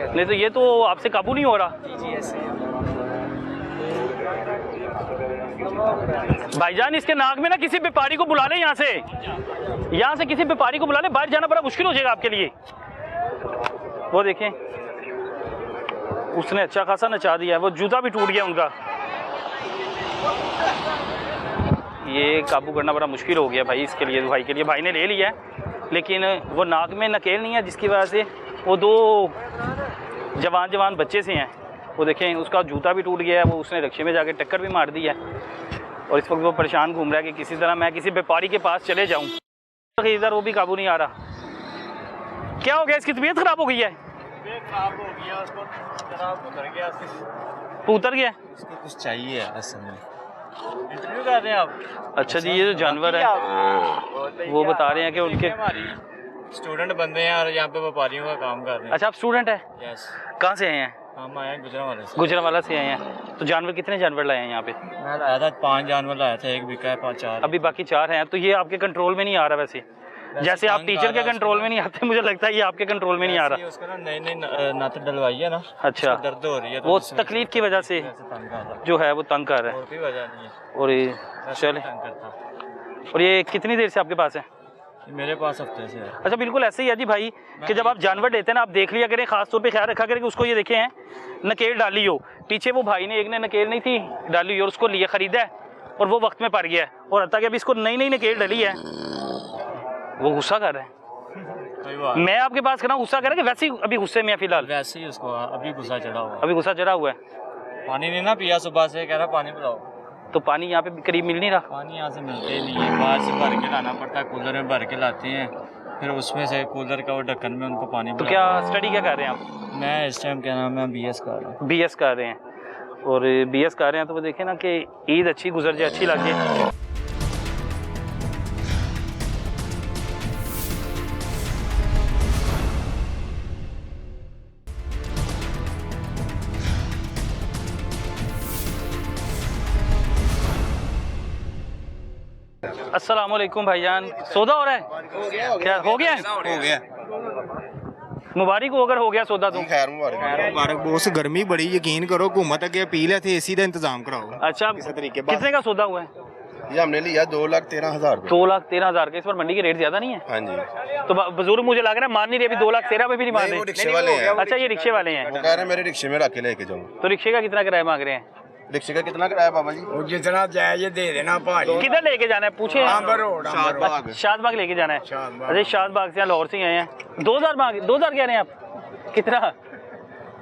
नहीं तो ये तो आपसे काबू नहीं हो रहा। भाईजान इसके नाक में ना किसी व्यापारी को बुला ले, यहाँ से किसी व्यापारी को बुला ले, बाहर जाना बड़ा मुश्किल हो जाएगा आपके लिए। वो देखें उसने अच्छा खासा नचा दिया है, वो जूता भी टूट गया उनका। ये काबू करना बड़ा मुश्किल हो गया भाई इसके लिए, भाई के लिए। भाई ने ले लिया है लेकिन वो नाक में नकेल नहीं है, जिसकी वजह से वो दो जवान बच्चे से हैं, वो देखें उसका जूता भी टूट गया है, वो उसने रिक्शे में जाके टक्कर भी मार दी है और इस वक्त वो परेशान घूम रहा है कि किसी तरह मैं किसी व्यापारी के पास चले जाऊं। इधर वो भी काबू नहीं आ रहा। क्या हो गया, इसकी तबीयत खराब हो गई है? उतर गया, इसको कुछ चाहिए असल में। इंटरव्यू कर रहे हैं आप? अच्छा जी, ये जो जानवर है वो बता रहे हैं कि उनके स्टूडेंट बंदे हैं और यहाँ पे व्यापारियों का काम कर रहे हैं। अच्छा आप स्टूडेंट है? यस। कहाँ से आए हैं? हम आए हैं गुजरांवाला से। गुजरांवाला से आए हैं। तो जानवर कितने जानवर लाए हैं यहाँ पे? मैं लाया था 5 जानवर लाया था, एक बिका है 5-4 अभी बाकी 4 हैं। तो ये आपके कंट्रोल में नहीं आ रहा वैसे जैसे आप टीचर के कंट्रोल में नहीं आते, मुझे लगता है ये आपके कंट्रोल में नहीं आ रहा। उसका ना नई नत डलवाई है ना। अच्छा, दर्द हो रही है, वो तकलीफ की वजह से जो है वो तंग कर रहा है। और कोई वजह नहीं है। और ये चले, और ये कितनी देर से आपके पास है? मेरे पास हफ्ते से है। अच्छा बिल्कुल ऐसे ही है जी भाई कि जब आप जानवर लेते हैं ना, आप देख लिया करें, खास तौर पे ख्याल रखा करें कि उसको ये देखे हैं नकेल डाली हो। पीछे वो भाई ने एक ने नकेल नहीं थी डाली हुई और उसको लिए खरीदा है और वो वक्त में पड़ गया है, और हत्ता कि अभी इसको नई नकेल डली है वो गुस्सा कर रहा है। मैं आपके पास कर रहा हूँ, गुस्सा कर रहा है कि वैसे ही अभी गुस्से में है फिलहाल? वैसे ही उसको अभी गुस्सा चढ़ा हुआ है। अभी गुस्सा चढ़ा हुआ है। पानी नहीं ना पिया सुबह से, कह रहा पानी पिलाओ। तो पानी यहाँ पे करीब मिल नहीं रहा? पानी यहाँ से मिलते ही नहीं है, बाहर से भर के लाना पड़ता है, कूलर में भर के लाते हैं, फिर उसमें से कूलर का वो ढक्कन में उनको पानी। तो क्या स्टडी क्या कर रहे हैं आप? मैं इस टाइम क्या नाम है BS कर रहा हूँ। BS कर रहे हैं, और BS कर रहे हैं तो वो देखें ना कि ईद अच्छी गुजर जाए, अच्छी लगे। अस्सलाम वालेकुम भाईजान, सौदा हो रहा है? क्या हो गया? हो गया। मुबारक हो, अगर हो गया सौदा तो। खैर मुबारक। बहुत गर्मी बड़ी, यकीन करो, हुकूमत अगे अपील है थे AC का इंतजाम कराओ। अच्छा, कितने का सौदा हुआ है? ये हमने लिया 2,13,000 रुपये। 2,13,000 का। इस पर मंडी के रेट ज्यादा नहीं है? हाँ जी। तो बुजुर्ग मुझे लग रहा है मान नहीं रहे, अभी 2,13,000 पे भी नहीं मान रहे। वो रिक्शे वाले हैं। अच्छा, ये रिक्शे वाले हैं। वो कह रहे हैं मेरे रिक्शे में रख के लेके जाऊँ। तो रिक्शे का कितना किराया मांग रहे हैं? रिक्शे का कितना किराया बाबा जी? जितना जायज दे देना भाई। किधर लेके जाना है पूछे? शादबाग लेके जाना है। अरे शादबाग से लाहौर से आए हैं। 2,000 मांग, 2,000 कह रहे हैं आप? कितना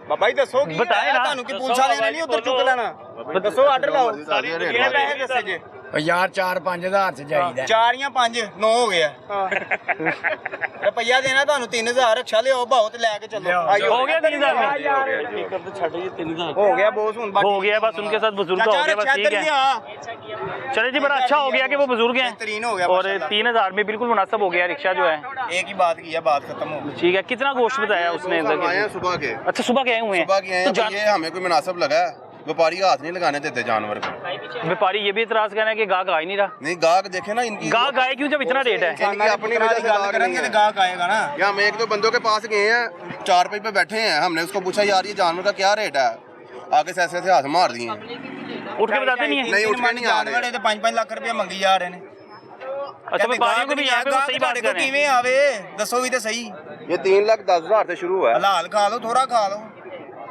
बाबा जी दसो बताए ना, पूछा लेना नहीं, उधर चुक लेना। दसो आर्डर लाओ। यार 4-5 हज़ार से जाइए। 4 या 5 9 हो गया। रुपया देना ਤੁਹਾਨੂੰ 3000 रक्षा ले आओ भाओ ते लेके चलो। हो गया 3,000 में? हो गया बॉस, हो गया बस, उनके साथ बुजुर्ग का हो गया बस, ठीक है। चले जी, बड़ा अच्छा हो गया कि वो बुजुर्ग हैं, और 3,000 में बिल्कुल मुनासिब हो गया रिक्शा जो है। एक ही बात की है, बात खत्म हो गई। ठीक है, कितना गोश्त बताया उसने? सुबह के। अच्छा, सुबह के आए हुए हैं। सुबह के हैं, ये हमें कोई मुनासिब लगा है। व्यापारी हाथ नहीं लगाने देते जानवर को। व्यापारी ये भी इतराज कर रहे हैं कि गाहक आ ही नहीं रहा। नहीं, गाहक देखे ना इनकी, गाहक आए क्यों जब इतना रेट है? इनकी अपनी वजह से गाहक करेंगे तो गाहक आएगा ना। या हम एक दो बंदों के पास गए हैं, 4 पे बैठे हैं, हमने उसको पूछा यार ये जानवर का क्या रेट है, आगे से ऐसे हाथ मार दिए। उठ के बताते नहीं है? नहीं, उठ के नहीं आ रहे। 5-5 लाख रुपया मंगी जा रहे हैं। अच्छा, व्यापारियों को भी यहाँ पे वो सही बात कर रहे हैं। किवें आवे दसो भी तो सही। ये 3,10,000 से शुरू है। हलाल खा लो, थोड़ा खा लो।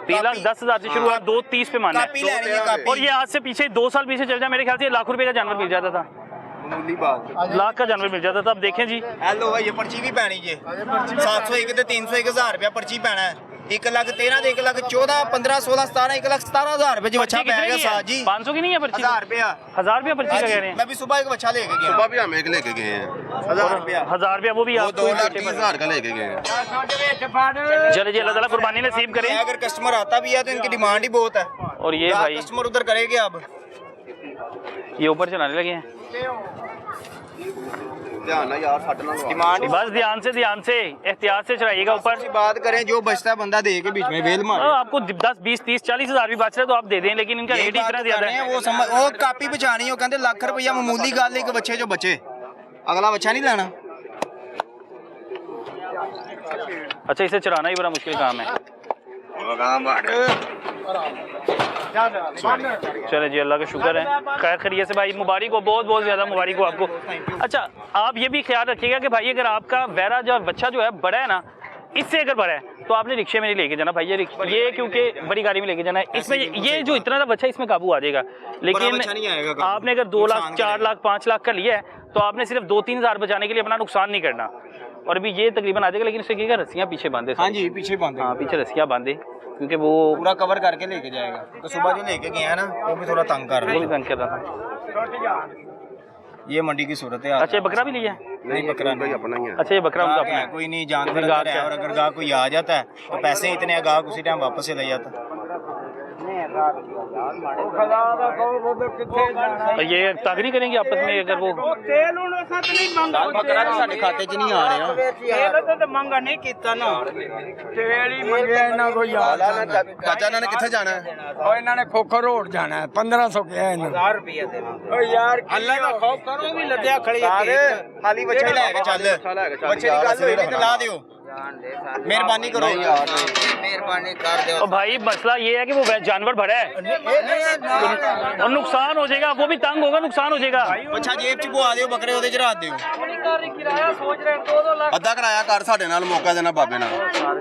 3,10,000 से शुरू हुआ, 2,30 पे माना कापी ले रही है, है। कापी। और ये आज से पीछे 2 साल पीछे चल जाए, मेरे ख्याल से लाख रुपए का जानवर मिल जाता था। लाख का जानवर मिल जाता था। अब देखें जी, हेलो ये पर्ची भी पैनी जी, 701 ते 301 हज़ार रुपया पर्ची पैना है। 1,13,000 ते 1,14,000 15 16 17 1,17,000 रुपए जी बच्चा पै गया साथ जी। 500 की नहीं है पर्ची? 1,000 रुपया। 1,000 रुपया पर्ची का कह रहे हैं। मैं भी सुबह एक बच्चा लेके गया। सुबह भी हम एक लेके गए हैं। 1,000 रुपया। 1,000 रुपया वो भी आप 2,30,000 का लेके गए हैं। चले जी, अल्लाह ताला कुर्बानी नसीब करे। अगर कस्टमर आता भी है तो इनकी डिमांड ही बहुत है, और ये भाई कस्टमर उधर करेंगे। अब ये ऊपर चलाने लगे हैं। ध्यान ना यार, सट ना डिमांड बस ध्यान से एहतियात से चलाइएगा ऊपर। बात करें, जो बचता है बंदा दे के बीच में वेल मार। आपको 10 20 30 40 हज़ार भी बच रहे तो आप दे दें, लेकिन इनका रेट ही इतना ज्यादा है। वो समझ, वो कापी बचानी है, कहते लाख रुपया मामूली गल, एक बच्चे जो बचे, अगला बच्चा नहीं लेना। अच्छा, इसे चलाना ही बड़ा मुश्किल काम है। चले जी, अल्लाह का शुक्र है, खैर खैरियत से भाई, मुबारक हो, बहुत बहुत ज़्यादा मुबारक हो आपको। अच्छा, आप ये भी ख्याल रखिएगा कि भाई अगर आपका वैरा जो बच्चा जो है बड़ा है ना, इससे अगर बड़ा है तो आपने रिक्शे में नहीं लेके जाना भाई, ये क्योंकि बड़ी गाड़ी में लेके जाना है। इसमें ये जो इतना बच्चा इसमें काबू आ जाएगा, लेकिन आपने अगर 2 लाख 4 लाख 5 लाख का लिया है तो आपने सिर्फ 2-3 हज़ार बचाने के लिए अपना नुकसान नहीं करना। और अभी ये तकरीबन आ जाएगा, लेकिन उससे क्या रस्सियाँ पीछे बांधे। हाँ जी, पीछे बांधे। हाँ, पीछे रस्सियाँ बांधे, क्योंकि वो पूरा कवर करके लेके जाएगा। तो सुबह जो लेके गया है ना, वो भी थोड़ा तंग कर रहा है। वो भी तंग कर रहा था। ये मंडी की सूरत है। अच्छा, ये बकरा भी लिया? नहीं, बकरा नहीं अपना ही है। अच्छा, ये बकरा उनका अपना है। कोई नहीं, जानवर गाहक है, और अगर गाहक कोई आ जाता है तो पैसे इतने गाहक उसी टाइम वापस से ले जाता। ये तागरी करेंगे आपस में अगर वो बकरा तो साडे खाते च नहीं आ रहा। मंगा नहीं किया ना, चाचा ने किथे जाना है? और इन्होंने खोखर रोड जाना है, 1500 किया है 1000 रुपया यार, अल्लाह का खौफ करो भी लद्या खड़ी खाली बच्चे ही लेके चल, बच्चे की गल होई तो ला दियो, मेहरबानी करो यार, मेहरबानी कर दो। और भाई मसला ये है कि वो जानवर भरा है और नुकसान हो जाएगा, वो भी तंग होगा, नुकसान हो जाएगा। अच्छा, जेब च बुआ दियो बकरे, ओदे च रात दियो। अद्धा कराया कर साडे नाल, मौका देना बाबे नाल,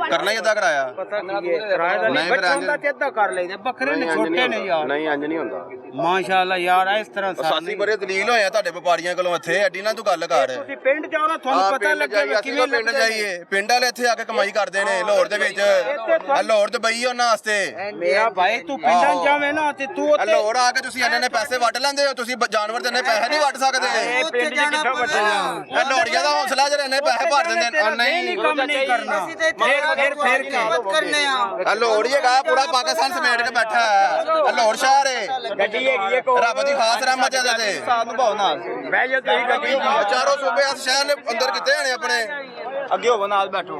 करना ही अद्धा कराया। नहीं फिर अद्धा कर लेदे, बकरे ने छोटे नहीं यार। नहीं, इंज नहीं ਹੁੰਦਾ। माशाअल्लाह यार, इस तरह ਸਾਸੀ ਬੜੇ ਦਲੀਲ ਹੋਏ ਆ ਤੁਹਾਡੇ ਵਪਾਰੀਆਂ ਕੋਲੋਂ ਇੱਥੇ, ਐਡੀ ਨਾ ਤੂੰ ਗੱਲ ਕਰ। ਤੁਸੀਂ ਪਿੰਡ ਜਾਓ ਨਾ, ਤੁਹਾਨੂੰ ਪਤਾ ਲੱਗੇ ਕਿਵੇਂ ਪਿੰਡ ਜਾਈਏ, ਪਿੰਡ ਵਾਲੇ ਇੱਥੇ ਆ ਕੇ ਕਮਾਈ ਕਰਦੇ ਨੇ ਲਾਹੌਰ ਦੇ ਵਿੱਚ ਲਾਹੌਰ ਦੁਬਈ ਉਹਨਾਂ ਵਾਸਤੇ ਮੇਰਾ ਭਾਈ ਤੂੰ ਪਿੰਡਾਂ ਜਾਵੇਂ ਨਾ ਤੇ ਤੂੰ ਉੱਥੇ ਲਾਹੌਰ ਆ ਕੇ ਤੁਸੀਂ ਇੰਨੇ ਪੈਸੇ ਵੱਟ ਲੈਂਦੇ ਹੋ ਤੁਸੀਂ ਜਾਨਵਰ ਦੇ ਇੰਨੇ ਪੈਸੇ ਨਹੀਂ ਵੱਟ ਸਕਦੇ ਪਿੰਡ 'ਚ ਕਿੱਥੋਂ ਵੱਟਣਾ ਲਾਹੌਰੀਆਂ ਦਾ ਹੌਸਲਾ ਜਿਹੜਾ ਇੰਨੇ ਪੈਸੇ ਭਰ ਦਿੰਦੇ ਨਹੀਂ ਕੰਮ ਨਹੀਂ ਕਰਨਾ ਫੇਰ ਕਰਨੇ ਆ ਲਾਹੌਰ ਹੈਗਾ ਪੂਰਾ ਪਾਕਿਸਤਾਨ ਸਮੇਟ ਕੇ ਬੈਠਾ ਹੈ ਲਾਹੌਰ ਸ਼ਹਿਰ ਹੈ ਗੱਡੀ ਹੈਗੀ ਹੈ ਰੱਬ ਦੀ ਖਾਸ ਰਹਿਮਤ ਹੈ ਤੇ ਸਾਥ ਨਿਭਾਓ ਨਾਲ ਬਹਿ ਜਾ ਤੁਸੀਂ ਗੱਡੀ ਚਾਰੋਂ ਸੂਬੇ ਇਸ ਸ਼ਹਿਰ ਨੇ ਅੰਦਰ ਕਿੱਥੇ ਆਣੇ ਆਪਣੇ ਅੱਗੇ ਹੋਵੋ ਨਾਲ ਬੈਠੋ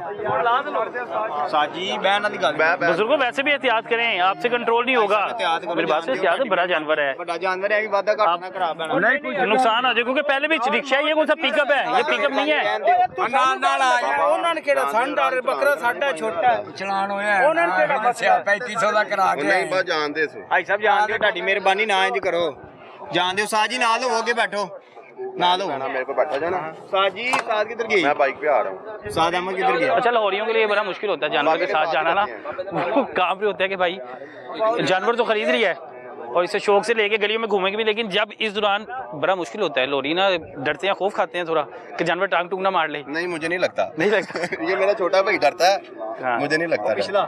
साजी बहन वाली गल बुजुर्गों वैसे भी एहतियात करें, आपसे कंट्रोल नहीं होगा। मेरी बात से एहतियात है, बड़ा जानवर है, बड़ा जानवर है कि वादा घाटा ना खराब है नहीं नुकसान हो जाए क्योंकि पहले भी रिक्शा ही है, कौन सा पिकअप है, ये पिकअप नहीं है। नाल नाल आ जा ਉਹਨਾਂ ਨੇ ਕਿਹੜਾ ਸੰਡਾਰ ਬੱਕਰਾ ਸਾਡਾ ਛੋਟਾ ਚਲਾਨ ਹੋਇਆ ਉਹਨਾਂ ਨੇ ਕਿਹੜਾ ਦੱਸਿਆ 3500 ਦਾ ਕਰਾ ਕੇ ਨਹੀਂ ਬਸ ਜਾਣਦੇ ਸੋ ਭਾਈ ਸਾਹਿਬ ਜਾਣਦੇ ਤੁਹਾਡੀ ਮਿਹਰਬਾਨੀ ਨਾ ਇੰਜ ਕਰੋ ਜਾਣਦੇ ਹੋ ਸਾਜੀ ਨਾਲ ਹੋਵੋਗੇ बैठो ना दो मेरे को बैठा जाना साजी साथ किधर गई मैं बाइक पे आ रहा हूँ साद अहमद किधर गया अच्छा लाहौरियों के लिए बड़ा मुश्किल होता है जानवर के साथ जाना ना, वो काम भी होता है कि भाई जानवर तो खरीद रही है और इसे शौक से लेके गलियों में घूमेंगे भी, लेकिन जब इस दौरान बड़ा मुश्किल होता है। लोरी ना डरते हैं, खौफ खाते हैं थोड़ा कि जानवर टांग टूंग ना मार ले। नहीं मुझे नहीं लगता, नहीं लगता ये मेरा छोटा भाई डरता है, हाँ। मुझे नहीं लगता पिछला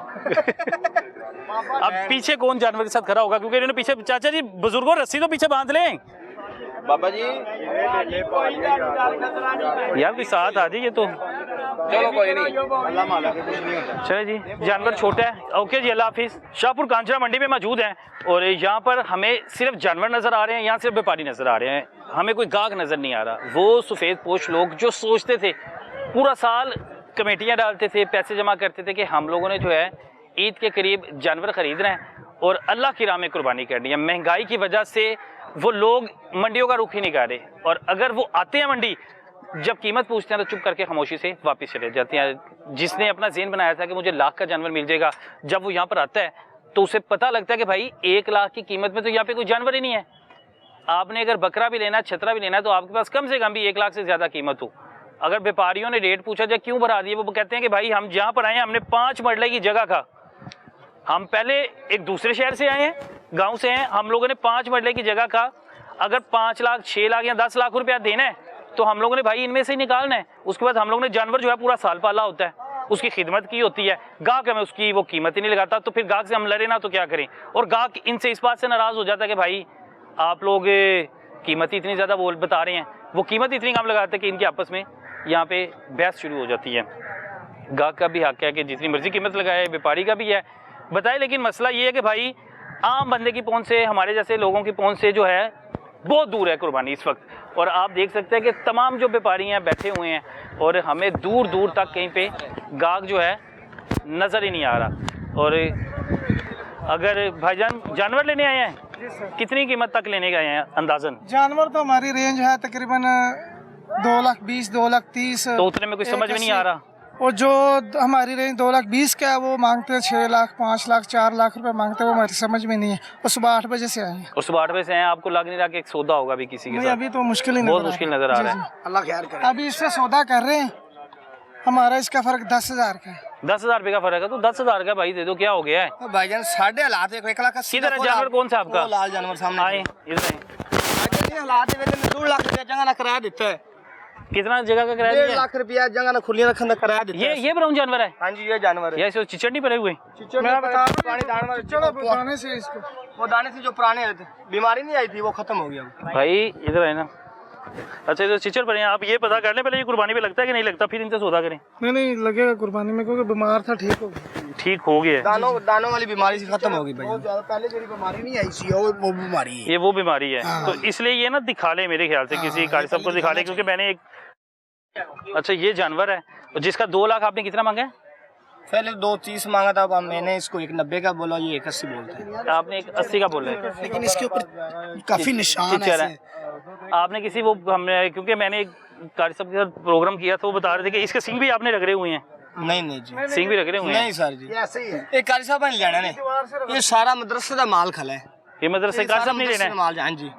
अब पीछे कौन जानवर के साथ खड़ा होगा, क्योंकि इन्होंने पीछे, चाचा जी बुजुर्गों रस्सी तो पीछे बांध लें बाबा जी यार, कोई साथ आ जाइए तो चलो कोई नहीं अल्लाह माला के कुछ नहीं होता। चले जी, जानवर छोटा है। ओके जी, अल्लाह हाफिज़। शाहपुर कांजरा मंडी में मौजूद हैं और यहाँ पर हमें सिर्फ जानवर नज़र आ रहे हैं, यहाँ सिर्फ व्यापारी नज़र आ रहे हैं, हमें कोई गाहक नज़र नहीं आ रहा। वो सफ़ेद पोश लोग जो सोचते थे, पूरा साल कमेटियाँ डालते थे, पैसे जमा करते थे कि हम लोगों ने जो है ईद के करीब जानवर ख़रीद रहे हैं और अल्लाह की राह में कुर्बानी करनी है। महंगाई की वजह से वो लोग मंडियों का रुख ही नहीं कर रहे, और अगर वो आते हैं मंडी, जब कीमत पूछते हैं तो चुप करके खामोशी से वापस चले जाते हैं। जिसने अपना ज़हन बनाया था कि मुझे लाख का जानवर मिल जाएगा, जब वो यहाँ पर आता है तो उसे पता लगता है कि भाई 1 लाख की कीमत में तो यहाँ पे कोई जानवर ही नहीं है। आपने अगर बकरा भी लेना है, छतरा भी लेना है, तो आपके पास कम से कम भी 1 लाख से ज़्यादा कीमत हो। अगर व्यापारियों ने रेट पूछा जाए क्यों बढ़ा दिए, वो कहते हैं कि भाई हम जहाँ पर आए हैं हमने 5 मरले की जगह का, हम पहले एक दूसरे शहर से आए हैं, गाँव से हैं, हम लोगों ने 5 मरले की जगह का अगर 5 लाख 6 लाख या 10 लाख रुपया देना है तो हम लोगों ने भाई इनमें से ही निकालना है। उसके बाद हम लोगों ने जानवर जो है पूरा साल पाला होता है, उसकी खिदमत की होती है। गाहक हमें उसकी वो कीमत ही नहीं लगाता, तो फिर गाहक से हम लड़े ना तो क्या करें। और गाहक इनसे इस बात से नाराज़ हो जाता है कि भाई आप लोग कीमत ही इतनी ज़्यादा बता रहे हैं, वो कीमत इतनी कम लगाते हैं कि इनकी आपस में यहाँ पे बहस शुरू हो जाती है। गाहक का भी हक है कि जितनी मर्जी कीमत लगाए, व्यापारी का भी है बताए, लेकिन मसला ये है कि भाई आम बंदे की पहुँच से, हमारे जैसे लोगों की पहुँच से जो है बहुत दूर है कुर्बानी इस वक्त। और आप देख सकते हैं कि तमाम जो व्यापारी हैं बैठे हुए हैं और हमें दूर दूर तक कहीं पे गाहक जो है नज़र ही नहीं आ रहा। और अगर भाईजान जानवर लेने आए हैं, कितनी कीमत तक लेने गए हैं अंदाजन? जानवर तो हमारी रेंज है तकरीबन 2,20,000 2,30,000, तो उतने में कुछ समझ में नहीं आ रहा। और जो हमारी रेंज 2,20,000 का है वो मांगते हैं 6 लाख 5 लाख 4 लाख रुपए मांगते हैं, वो हमारी समझ में नहीं है। और सुबह 8 बजे से आए हैं। और सुबह 8 बजे से हैं, आपको लग नहीं रहा कि एक सौदा होगा भी किसी के साथ? अभी तो मुश्किल ही बहुत मुश्किल नजर आ रहा है। अल्लाह खैर करे। अभी इससे सौदा कर रहे हैं, हमारा इसका फर्क 10,000 का है। 10,000 रुपये का फर्क है, तो 10,000 का भाई दे दो, क्या हो गया है भाईजान साढ़े हालात 1 लाख किधर है जानवर? कौन सा आपका? लाल जानवर सामने आए इधर हालात 2 लाख रुपया जगह ना किराया देता है। कितना जगह का किराया? 1.5 लाख रुपया जगह ना खुली रखने का किराया देता है। ये ब्राउन जानवर है? हाँ जी, ये जानवर है। ये इसको चिचड़ नहीं पड़े हुए? मैं बता रहा हूं, दाने से इसको, वो दाने से जो पुराने थे, बीमारी नहीं आई थी, वो खत्म हो गया भाई। इधर है ना, अच्छा इधर चिचड़ पड़े हैं। आप ये पता कर लें पहले ये कुर्बानी पे लगता है कि नहीं लगता, फिर इनसे सौदा करें। नहीं लगेगा कुर्बानी में, क्योंकि बीमार था, ठीक हो गया। ठीक हो गया, दानों वाली बीमारी से खत्म होगी भाई। पहले जो बीमारी नहीं आई थी वो बीमारी है, ये वो बीमारी है। तो इसलिए ये ना दिखा ले मेरे ख्याल से, किसी कारी साहब को दिखा ले, क्योंकि मैंने एक अच्छा ये जानवर है जिसका 2 लाख आपने कितना मांगा है? पहले 2,30 मांगा था, अब मैंने इसको 1,90 का बोला, ये 1,80 बोलते हैं। आपने 1,80 का बोला है, लेकिन इसके ऊपर काफी निशान है। आपने किसी वो हमने, क्योंकि मैंने एक कारी साहब के साथ प्रोग्राम किया था, वो बता रहे थे कि इसके सिंग भी आपने रगड़े हुए हैं। नहीं जी, सिंग भी रगड़े हुए हैं? नहीं सर जी, ऐसे ही है। एक कारी साहब ने लेना है, ये सारा मदरसे का माल खला है। ये मदरसे कारी साहब नहीं लेना है? माल, हाँ जी।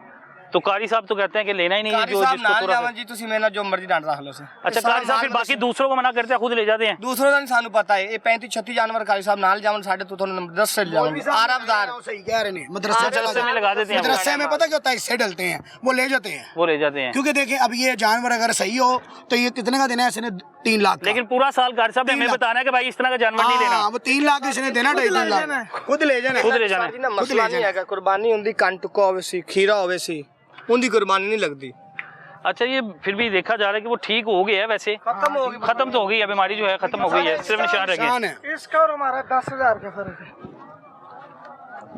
तो कारी साहब तो कहते हैं कि लेना ही नहीं है कारी जो साहब जिसको नाल थोड़ा जावन जी तुसी मेरे नाल जो मर्जी डांट रख लो से अच्छा कारी साहब फिर बाकी दूसरों को मना करते हैं खुद ले जाते हैं दूसरों का नहीं सानू पता है ये 35-36 जानवर कारी साहब नाल जावन साढ़े तो थोड़ा 10 से जावन आरामदार सही कह रहे हैं मदरसे में लगा देते हैं वो। मदरसे में पता क्या होता है हिस्से डलते हैं वो ले जाते हैं वो ले जाते हैं क्योंकि देखें अब ये जानवर अगर सही हो तो ये कितने का देना है इसने 3 लाख का। लेकिन पूरा साल कारी साहब ने हमें बताना है कि भाई इस तरह का जानवर नहीं लेना हाँ, वो 3 लाख इसने देना 2.5 लाख खुद ले जाना खुद ले जाना जी ना मसला नहीं है कुर्बानी हुंदी कंटुका होवे सी खीरा होवे सी उनकी कुर्बानी नहीं लगती। अच्छा ये फिर भी देखा जा रहा है कि वो ठीक हो गया है वैसे खत्म तो हो गई है बीमारी जो है खत्म हो गई है सिर्फ निशान रह गए इसका और हमारा 10,000 का फर्क है।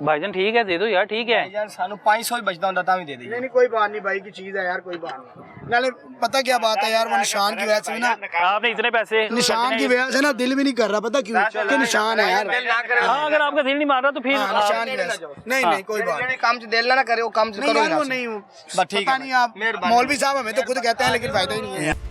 भाईजान ठीक है दे दो यार ठीक है यार सानू 500 ही बचता हुंदा तां भी दे दी। नहीं कोई बात नहीं भाई की चीज है यार कोई बात नहीं नाले पता क्या बात है यार वो निशान की वजह से ना आपने इतने पैसे निशान की वजह से ना दिल भी नहीं कर रहा पता क्यों कि निशान है यार हाँ अगर आपका दिल नहीं मार रहा तो फिर निशान की वजह से नहीं कोई बात नहीं काम से दिल ना करे वो काम से करो नहीं वो नहीं बस ठीक है पता नहीं आप मौलवी साहब हमें तो खुद कहते हैं लेकिन फायदा ही नहीं है